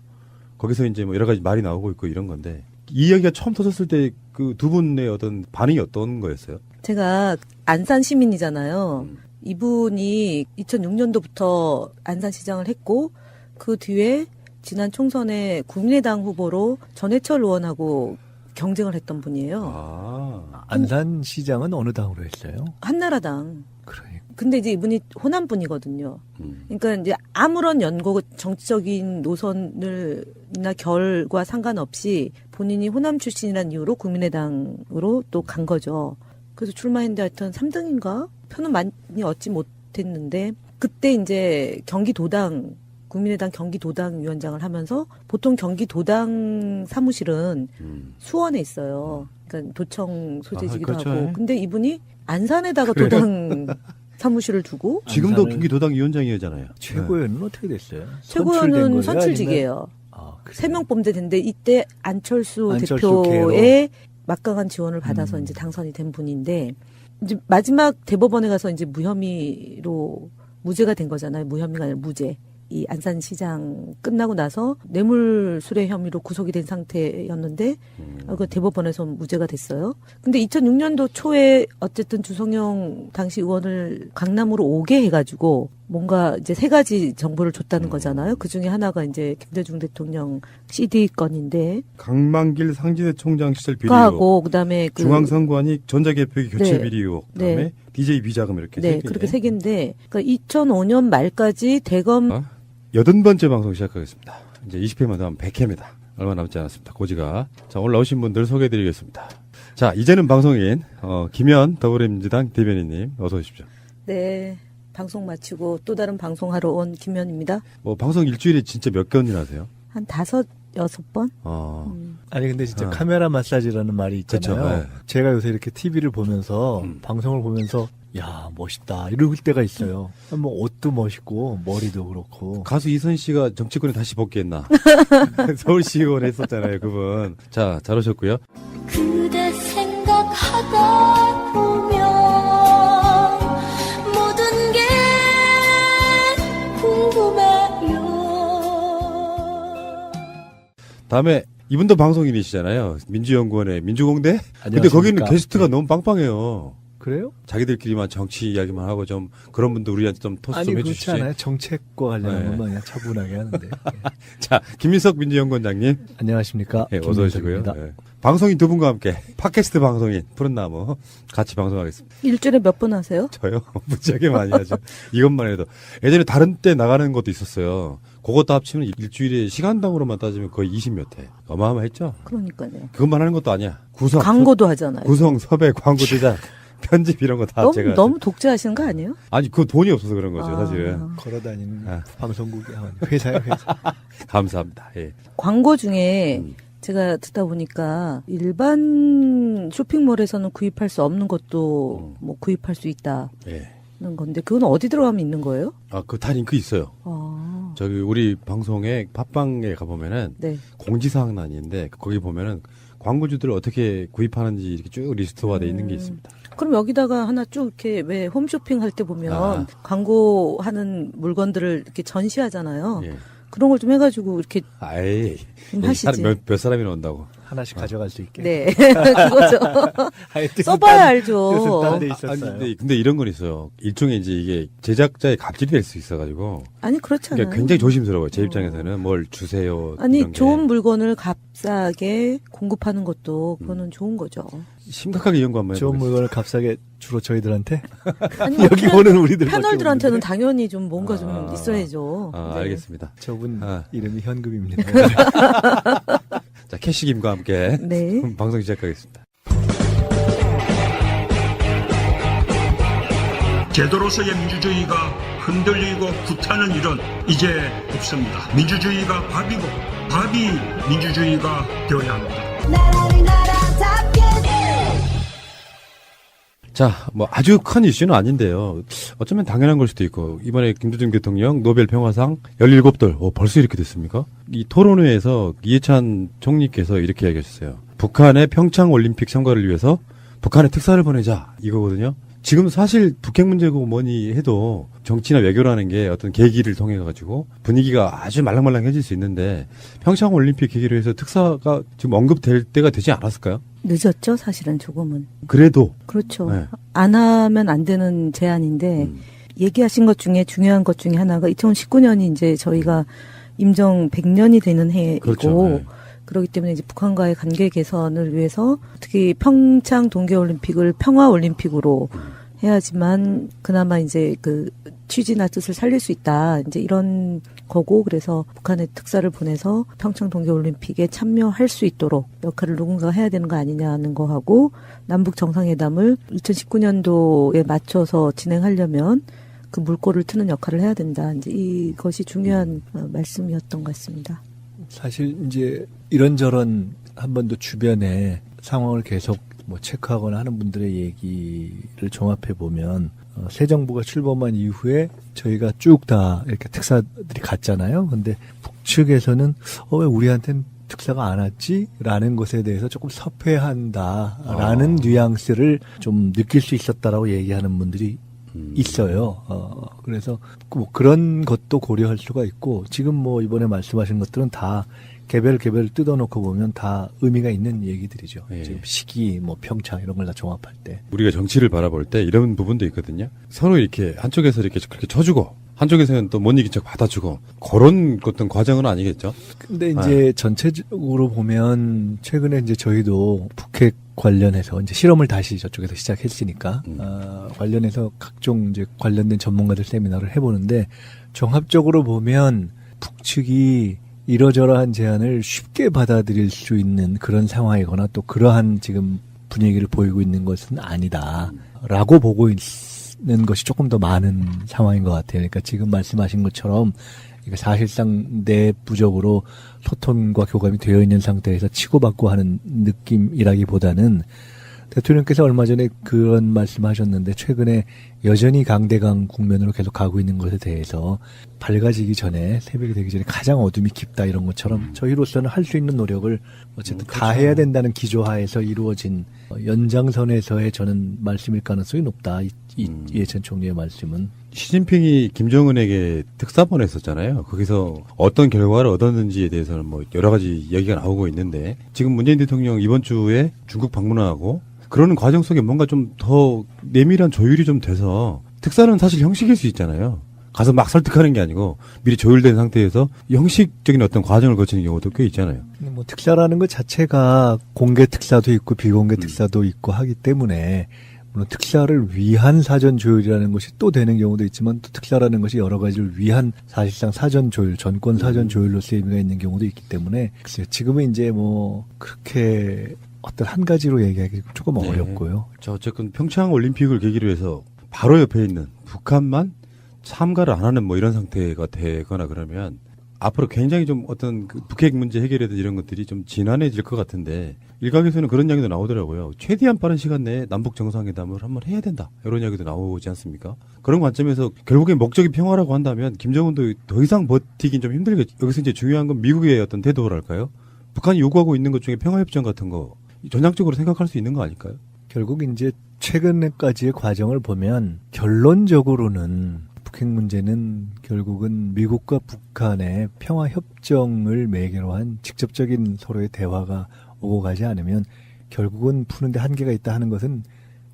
거기서 이제 뭐 여러 가지 말이 나오고 있고 이런 건데 이 이야기가 처음 터졌을 때 그 두 분의 어떤 반응이 어떤 거였어요? 제가 안산 시민이잖아요. 이분이 2006년도부터 안산시장을 했고 그 뒤에 지난 총선에 국민의당 후보로 전해철 의원하고 경쟁을 했던 분이에요. 안산시장은 어느 당으로 했어요? 한나라당. 그러니까. 근데 이제 이분이 호남 분이거든요. 그러니까 이제 아무런 연고 정치적인 노선을나 결과 상관없이 본인이 호남 출신이라는 이유로 국민의당으로 또 간 거죠. 그래서 출마했는데 하여튼 3등인가? 표는 많이 얻지 못했는데 그때 이제 경기도당 국민의당 경기도당 위원장을 하면서 보통 경기도당 사무실은 수원에 있어요. 그러니까 도청 소재지기도 그렇죠. 하고. 근데 이분이 안산에다가 도당 사무실을 두고 지금도 경기도당 위원장이잖아요. 최고위원은 어떻게 됐어요? 최고위원은 선출직이에요. 3명 범죄됐는데 이때 안철수 대표의 막강한 지원을 받아서 이제 당선이 된 분인데 이제 마지막 대법원에 가서 이제 무혐의로 무죄가 된 거잖아요. 무혐의가 아니라 무죄. 이 안산시장 끝나고 나서 뇌물수뢰 혐의로 구속이 된 상태였는데 그 대법원에서 무죄가 됐어요. 근데 2006년도 초에 어쨌든 주성영 당시 의원을 강남으로 오게 해가지고 뭔가 이제 3가지 정보를 줬다는 거잖아요. 그 중에 하나가 이제 김대중 대통령 CD 건인데 강만길 상진회 총장 시절 비리 하고 그다음에 중앙선관위 전자개표기 교체 비리 의혹, 그다음에 DJ 비자금 이렇게 그렇게 3개인데 그러니까 2005년 말까지 대검 80번째 방송 시작하겠습니다. 이제 20회만 더 하면 100회입니다. 얼마 남지 않았습니다. 고지가. 자, 오늘 나오신 분들 소개해드리겠습니다. 자, 이제는 방송인 김현 더불어민주당 대변인님 어서 오십시오. 네. 방송 마치고 또 다른 방송하러 온 김현입니다. 방송 일주일에 진짜 몇 건이나 하세요? 한 5-6번? 아니 근데 진짜 카메라 마사지라는 말이 있잖아요. 그렇죠. 네. 제가 요새 이렇게 TV를 보면서 방송을 보면서 야 멋있다 이럴 때가 있어요. 뭐 옷도 멋있고 머리도 그렇고. 가수 이선 씨가 정치권에 다시 복귀했나? 서울시의원 했었잖아요, 그분. 자, 잘 오셨고요. 그대 생각하다 보면 모든 게 궁금해요. 다음에 이분도 방송인이시잖아요. 민주연구원의 민주공대? 근데 거기는 게스트가 너무 빵빵해요. 그래요? 자기들끼리만 정치 이야기만 하고 좀 그런 분들 우리한테 좀 토스 좀 해주시지. 그렇지 않아요. 정책과 관련한 것만 그냥 차분하게 하는데. 자, 김민석 민주연구원장님. 안녕하십니까. 네, 어서 오시고요. 네. 방송인 두 분과 함께 팟캐스트 방송인 푸른나무 같이 방송하겠습니다. 일주일에 몇 번 하세요? 저요? 무지하게 많이 하죠. 이것만 해도. 예전에 다른 때 나가는 것도 있었어요. 그것도 합치면 일주일에 시간당으로만 따지면 거의 20몇 회. 어마어마했죠? 그러니까요. 그것만 하는 것도 아니야. 구성. 광고도 하잖아요. 구성, 섭외, 광고 제작. 편집 이런 거 다 제가 너무 독재하시는 거 아니에요? 아니 그 돈이 없어서 그런 거죠 사실은. 걸어다니는 방송국이 회사요 회사. 감사합니다. 예. 광고 중에 제가 듣다 보니까 일반 쇼핑몰에서는 구입할 수 없는 것도 뭐 구입할 수 있다는 건데 그건 어디 들어가면 있는 거예요? 그 다 링크 있어요. 저기 우리 방송에 팟빵에 가보면은 공지사항란인데 거기 보면은 광고주들을 어떻게 구입하는지 이렇게 쭉 리스트화되어 있는 게 있습니다. 그럼 여기다가 하나 쭉 이렇게 왜 홈쇼핑 할 때 보면 광고하는 물건들을 이렇게 전시하잖아요. 그런 걸 좀 해가지고 이렇게 좀 하시지. 몇 사람이나 온다고. 하나씩 가져갈 수 있게. 네, 그거죠. 써봐야 알죠. 근데 이런 건 있어요. 일종의 이제 이게 제작자의 갑질이 될 수 있어가지고. 아니 그렇잖아요. 그러니까 굉장히 조심스러워요. 제 입장에서는 뭘 주세요. 아니 좋은 물건을 값싸게 공급하는 것도 그거는 좋은 거죠. 심각하게 연구 한번 해보겠습니다. 좋은 물건을 값싸게 주로 저희들한테? 아니, 여기 오는 우리들 패널들한테는 당연히 좀 뭔가 좀 있어야죠. 알겠습니다. 저분 이름이 현금입니다. 자, 캐시김과 함께 방송 시작하겠습니다. 제도로서의 민주주의가 흔들리고 구타는 일은 이제 없습니다. 민주주의가 밥이고 밥이 민주주의가 되어야 합니다. 자, 뭐 아주 큰 이슈는 아닌데요. 어쩌면 당연한 걸 수도 있고 이번에 김대중 대통령 노벨 평화상 17돌 벌써 이렇게 됐습니까? 이 토론회에서 이해찬 총리께서 이렇게 얘기하셨어요. 북한의 평창 올림픽 참가를 위해서 북한에 특사를 보내자 이거거든요. 지금 사실 북핵 문제고 뭐니 해도 정치나 외교라는 게 어떤 계기를 통해 가지고 분위기가 아주 말랑말랑해질 수 있는데 평창 올림픽 계기로 해서 특사가 지금 언급될 때가 되지 않았을까요? 늦었죠, 사실은 조금은. 그래도 그렇죠. 안 하면 안 되는 제안인데 얘기하신 것 중에 중요한 것 중에 하나가 2019년이 이제 저희가 임정 100년이 되는 해이고 그렇죠. 그렇기 때문에 이제 북한과의 관계 개선을 위해서 특히 평창 동계올림픽을 평화올림픽으로 해야지만 그나마 이제 그 취지나 뜻을 살릴 수 있다. 이제 이런 거고 그래서 북한에 특사를 보내서 평창 동계올림픽에 참여할 수 있도록 역할을 누군가 해야 되는 거 아니냐는 거 하고 남북 정상회담을 2019년도에 맞춰서 진행하려면 그 물꼬를 트는 역할을 해야 된다. 이제 이것이 중요한 말씀이었던 것 같습니다. 사실 이제 이런저런 한 번도 주변에 상황을 계속 뭐 체크하거나 하는 분들의 얘기를 종합해 보면 새 정부가 출범한 이후에 저희가 쭉 다 이렇게 특사들이 갔잖아요. 근데 북측에서는 왜 우리한테는 특사가 안 왔지? 라는 것에 대해서 조금 섭회한다라는 뉘앙스를 좀 느낄 수 있었다라고 얘기하는 분들이 있어요. 그래서 뭐 그런 것도 고려할 수가 있고, 지금 뭐 이번에 말씀하신 것들은 다 개별 뜯어놓고 보면 다 의미가 있는 얘기들이죠. 예. 지금 시기, 뭐 평창 이런 걸 다 종합할 때. 우리가 정치를 바라볼 때 이런 부분도 있거든요. 서로 이렇게 한쪽에서 이렇게 그렇게 쳐주고 한쪽에서는 또 못 이긴 척 받아주고 그런 어떤 과정은 아니겠죠. 근데 이제 전체적으로 보면 최근에 이제 저희도 북핵 관련해서 이제 실험을 다시 저쪽에서 시작했으니까 관련해서 각종 이제 관련된 전문가들 세미나를 해보는데, 종합적으로 보면 북측이 이러저러한 제안을 쉽게 받아들일 수 있는 그런 상황이거나 또 그러한 지금 분위기를 보이고 있는 것은 아니다라고 보고 있는 것이 조금 더 많은 상황인 것 같아요. 그러니까 지금 말씀하신 것처럼 사실상 내부적으로 소통과 교감이 되어 있는 상태에서 치고받고 하는 느낌이라기보다는, 대통령께서 얼마 전에 그런 말씀하셨는데 최근에 여전히 강대강 국면으로 계속 가고 있는 것에 대해서 밝아지기 전에, 새벽이 되기 전에 가장 어둠이 깊다 이런 것처럼 저희로서는 할 수 있는 노력을 어쨌든 다 해야 된다는 기조하에서 이루어진 연장선에서의 저는 말씀일 가능성이 높다. 이 전 총리의 말씀은. 시진핑이 김정은에게 특사 보냈었잖아요. 거기서 어떤 결과를 얻었는지에 대해서는 뭐 여러 가지 얘기가 나오고 있는데, 지금 문재인 대통령 이번 주에 중국 방문하고 그러는 과정 속에 뭔가 좀 더 내밀한 조율이 좀 돼서, 특사는 사실 형식일 수 있잖아요. 가서 막 설득하는 게 아니고 미리 조율된 상태에서 형식적인 어떤 과정을 거치는 경우도 꽤 있잖아요. 뭐 특사라는 것 자체가 공개 특사도 있고 비공개 특사도 있고 하기 때문에, 물론 특사를 위한 사전 조율이라는 것이 또 되는 경우도 있지만, 또 특사라는 것이 여러 가지를 위한 사실상 사전 조율, 전권 사전 조율로서 의미가 있는 경우도 있기 때문에, 글쎄요, 지금은 이제 뭐 그렇게 어떤 한 가지로 얘기하기 조금 어렵고요. 자, 어쨌든 평창 올림픽을 계기로 해서 바로 옆에 있는 북한만 참가를 안 하는 뭐 이런 상태가 되거나 그러면 앞으로 굉장히 좀 어떤 그 북핵 문제 해결이라든지 이런 것들이 좀 진한해질 것 같은데, 일각에서는 그런 이야기도 나오더라고요. 최대한 빠른 시간 내에 남북 정상회담을 한번 해야 된다, 이런 이야기도 나오지 않습니까? 그런 관점에서 결국엔 목적이 평화라고 한다면 김정은도 더 이상 버티긴 좀 힘들겠죠. 여기서 이제 중요한 건 미국의 어떤 태도랄까요? 북한이 요구하고 있는 것 중에 평화협정 같은 거 전향적으로 생각할 수 있는 거 아닐까요? 결국 이제 최근까지의 과정을 보면 결론적으로는 북핵 문제는 결국은 미국과 북한의 평화협정을 매개로 한 직접적인 서로의 대화가 오고 가지 않으면 결국은 푸는데 한계가 있다 하는 것은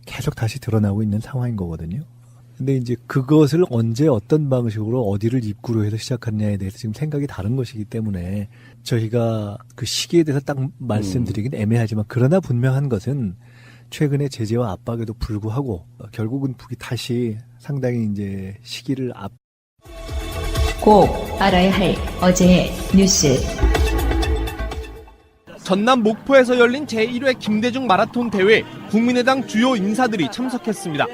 계속 다시 드러나고 있는 상황인 거거든요. 근데 이제 그것을 언제 어떤 방식으로 어디를 입구로 해서 시작하느냐에 대해서 지금 생각이 다른 것이기 때문에 저희가 그 시기에 대해서 딱 말씀드리긴 애매하지만, 그러나 분명한 것은 최근의 제재와 압박에도 불구하고 결국은 북이 다시 상당히 이제 시기를 꼭 알아야 할 어제의 뉴스. 전남 목포에서 열린 제1회 김대중 마라톤 대회에 국민의당 주요 인사들이 참석했습니다.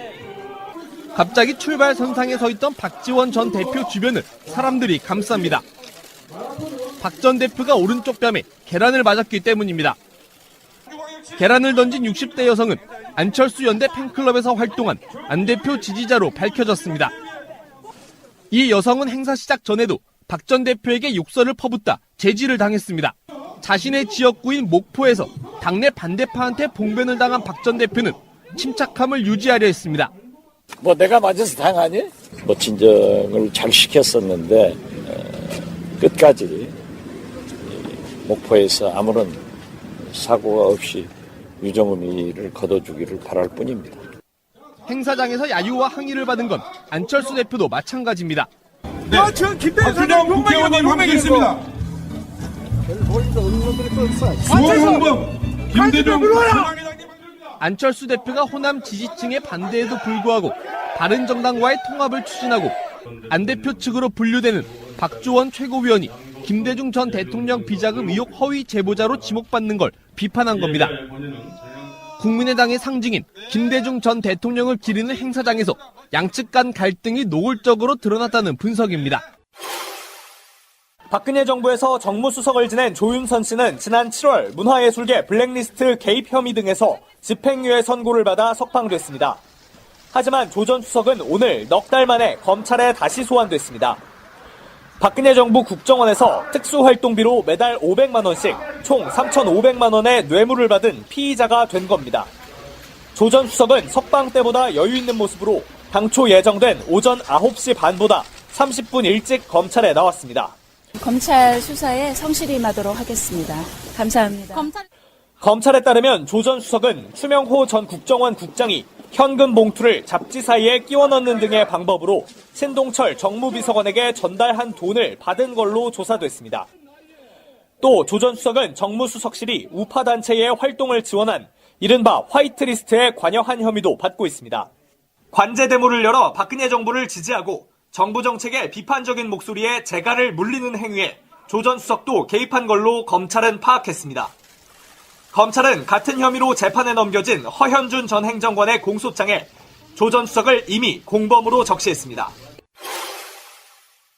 갑자기 출발선상에 서 있던 박지원 전 대표 주변을 사람들이 감쌉니다. 박 전 대표가 오른쪽 뺨에 계란을 맞았기 때문입니다. 계란을 던진 60대 여성은 안철수 연대 팬클럽에서 활동한 안 대표 지지자로 밝혀졌습니다. 이 여성은 행사 시작 전에도 박 전 대표에게 욕설을 퍼붓다 제지를 당했습니다. 자신의 지역구인 목포에서 당내 반대파한테 봉변을 당한 박 전 대표는 침착함을 유지하려 했습니다. 뭐 내가 맞아서 당하니? 뭐 진정을 잘 시켰었는데 끝까지 목포에서 아무런 사고가 없이 유정의미를 거둬주기를 바랄 뿐입니다. 행사장에서 야유와 항의를 받은 건 안철수 대표도 마찬가지입니다. 네. 박준영 국회의원님 함께 있습니다. 수호성범 김대중 안철수 대표가 호남 지지층의 반대에도 불구하고 바른정당과의 통합을 추진하고 안 대표 측으로 분류되는 박주원 최고위원이 김대중 전 대통령 비자금 의혹 허위 제보자로 지목받는 걸 비판한 겁니다. 국민의당의 상징인 김대중 전 대통령을 기리는 행사장에서 양측 간 갈등이 노골적으로 드러났다는 분석입니다. 박근혜 정부에서 정무수석을 지낸 조윤선 씨는 지난 7월 문화예술계 블랙리스트 개입 혐의 등에서 집행유예 선고를 받아 석방됐습니다. 하지만 조 전 수석은 오늘 넉 달 만에 검찰에 다시 소환됐습니다. 박근혜 정부 국정원에서 특수활동비로 매달 500만 원씩 총 3,500만 원의 뇌물을 받은 피의자가 된 겁니다. 조 전 수석은 석방 때보다 여유 있는 모습으로 당초 예정된 오전 9시 반보다 30분 일찍 검찰에 나왔습니다. 검찰 수사에 성실히 임하도록 하겠습니다. 감사합니다. 검찰에 따르면 조 전 수석은 추명호 전 국정원 국장이 현금 봉투를 잡지 사이에 끼워 넣는 등의 방법으로 신동철 정무비서관에게 전달한 돈을 받은 걸로 조사됐습니다. 또 조 전 수석은 정무수석실이 우파 단체의 활동을 지원한 이른바 화이트리스트에 관여한 혐의도 받고 있습니다. 관제 데모를 열어 박근혜 정부를 지지하고 정부 정책에 비판적인 목소리에 재갈을 물리는 행위에 조 전 수석도 개입한 걸로 검찰은 파악했습니다. 검찰은 같은 혐의로 재판에 넘겨진 허현준 전 행정관의 공소장에 조 전 수석을 이미 공범으로 적시했습니다.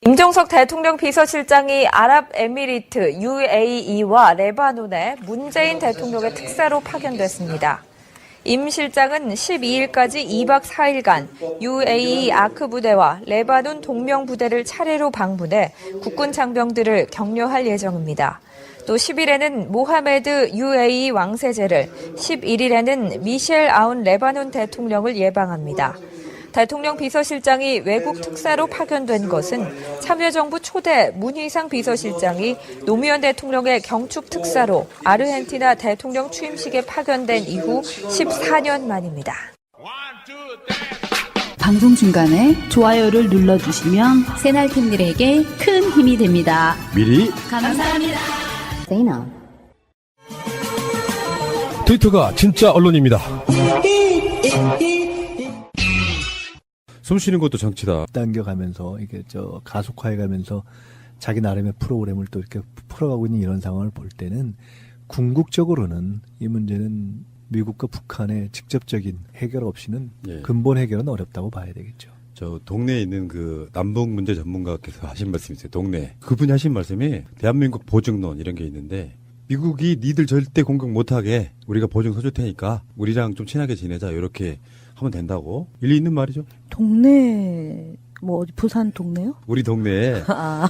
임종석 대통령 비서실장이 아랍에미리트 UAE와 레바논에 문재인 대통령의 특사로 파견됐습니다. 임 실장은 12일까지 2박 4일간 UAE 아크 부대와 레바논 동명 부대를 차례로 방문해 국군 장병들을 격려할 예정입니다. 또 10일에는 모하메드 UAE 왕세제를, 11일에는 미셸 아운 레바논 대통령을 예방합니다. 대통령 비서실장이 외국 특사로 파견된 것은 참여정부 초대 문희상 비서실장이 노무현 대통령의 경축 특사로 아르헨티나 대통령 취임식에 파견된 이후 14년 만입니다. 방송 중간에 좋아요를 눌러주시면 새날팀들에게 큰 힘이 됩니다. 미리 감사합니다. 트위터가 진짜 언론입니다. 숨 쉬는 것도 정치다. 당겨가면서 이게 가속화해가면서 자기 나름의 프로그램을 또 이렇게 풀어가고 있는 이런 상황을 볼 때는 궁극적으로는 이 문제는 미국과 북한의 직접적인 해결 없이는 근본 해결은 어렵다고 봐야 되겠죠. 저 동네에 있는 그 남북 문제 전문가께서 하신 말씀이 있어요. 동네. 그분이 하신 말씀이 대한민국 보증론 이런 게 있는데 미국이 니들 절대 공격 못하게 우리가 보증 서줄 테니까 우리랑 좀 친하게 지내자 이렇게 하면 된다고. 일리 있는 말이죠. 동네 뭐 어디 부산 동네요? 우리 동네에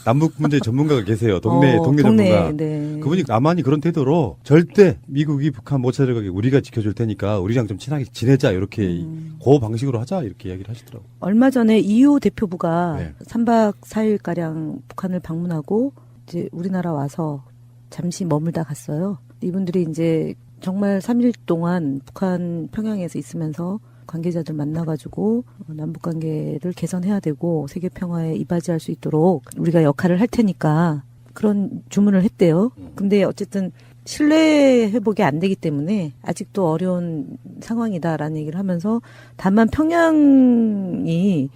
남북 문제 전문가가 계세요. 동네 전문가. 네. 그분이 나만이 그런 태도로 절대 미국이 북한 못 찾아가게 우리가 지켜줄 테니까 우리랑 좀 친하게 지내자 이렇게 그 방식으로 하자 이렇게 이야기를 하시더라고요. 얼마 전에 EU 대표부가 3박 4일 가량 북한을 방문하고 이제 우리나라 와서 잠시 머물다 갔어요. 이분들이 이제 정말 3일 동안 북한 평양에서 있으면서 관계자들 만나가지고 남북관계를 개선해야 되고 세계 평화에 이바지할 수 있도록 우리가 역할을 할 테니까 그런 주문을 했대요. 근데 어쨌든 신뢰 회복이 안 되기 때문에 아직도 어려운 상황이다라는 얘기를 하면서 다만 평양에서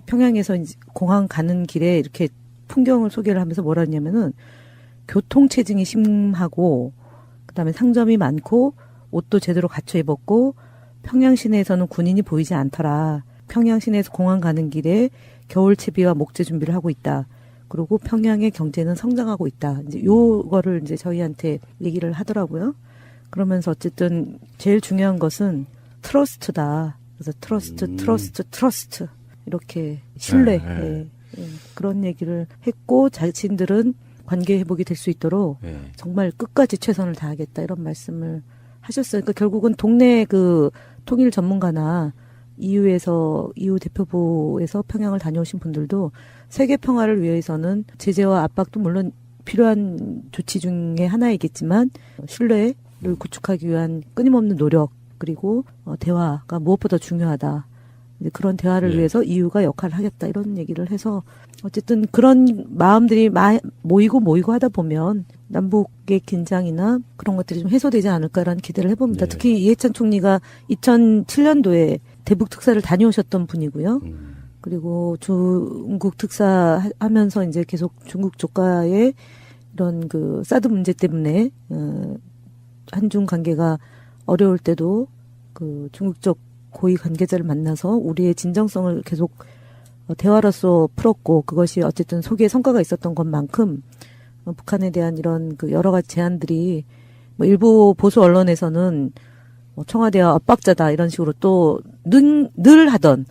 이제 공항 가는 길에 이렇게 풍경을 소개를 하면서 뭐라 했냐면은 교통체증이 심하고 그다음에 상점이 많고 옷도 제대로 갖춰 입었고 평양 시내에서는 군인이 보이지 않더라. 평양 시내에서 공항 가는 길에 겨울 채비와 목재 준비를 하고 있다. 그리고 평양의 경제는 성장하고 있다. 이제 요거를 이제 저희한테 얘기를 하더라고요. 그러면서 어쨌든 제일 중요한 것은 트러스트다. 그래서 트러스트 이렇게 신뢰 그런 얘기를 했고 자신들은 관계 회복이 될 수 있도록 정말 끝까지 최선을 다하겠다 이런 말씀을 하셨어요. 그러니까 결국은 동네 그 통일 전문가나 EU 대표부에서 평양을 다녀오신 분들도 세계 평화를 위해서는 제재와 압박도 물론 필요한 조치 중에 하나이겠지만 신뢰를 구축하기 위한 끊임없는 노력 그리고 대화가 무엇보다 중요하다. 이제 그런 대화를 위해서 EU가 역할을 하겠다 이런 얘기를 해서 어쨌든 그런 마음들이 모이고 하다 보면 남북의 긴장이나 그런 것들이 좀 해소되지 않을까라는 기대를 해봅니다. 특히 이해찬 총리가 2007년도에 대북 특사를 다녀오셨던 분이고요. 그리고 중국 특사 하면서 이제 계속 중국 쪽과의 이런 그 사드 문제 때문에 한중 관계가 어려울 때도 그 중국 쪽 고위 관계자를 만나서 우리의 진정성을 계속 대화로서 풀었고 그것이 어쨌든 소기의 성과가 있었던 것만큼 북한에 대한 이런 그 여러 가지 제안들이 뭐 일부 보수 언론에서는 뭐 청와대와 엇박자다 이런 식으로 또 늘 하던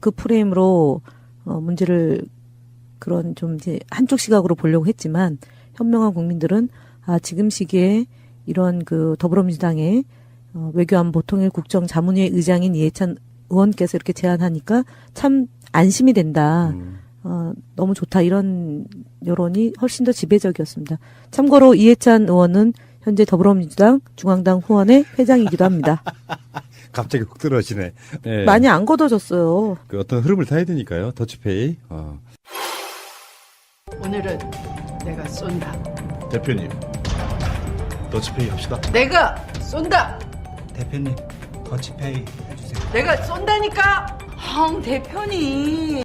그 프레임으로 문제를 그런 좀 이제 한쪽 시각으로 보려고 했지만 현명한 국민들은 지금 시기에 이런 그 더불어민주당의 외교안보 통일 국정자문회 의장인 이해찬 의원께서 이렇게 제안하니까 참 안심이 된다. 너무 좋다. 이런 여론이 훨씬 더 지배적이었습니다. 참고로 이해찬 의원은 현재 더불어민주당 중앙당 후원의 회장이기도 합니다. 갑자기 훅 들어오시네. 네. 많이 안 걷어졌어요. 그 어떤 흐름을 타야 되니까요. 더치페이. 오늘은 내가 쏜다. 대표님, 더치페이 합시다. 내가 쏜다. 대표님, 더치페이 해주세요. 내가 쏜다니까. 황 대표님.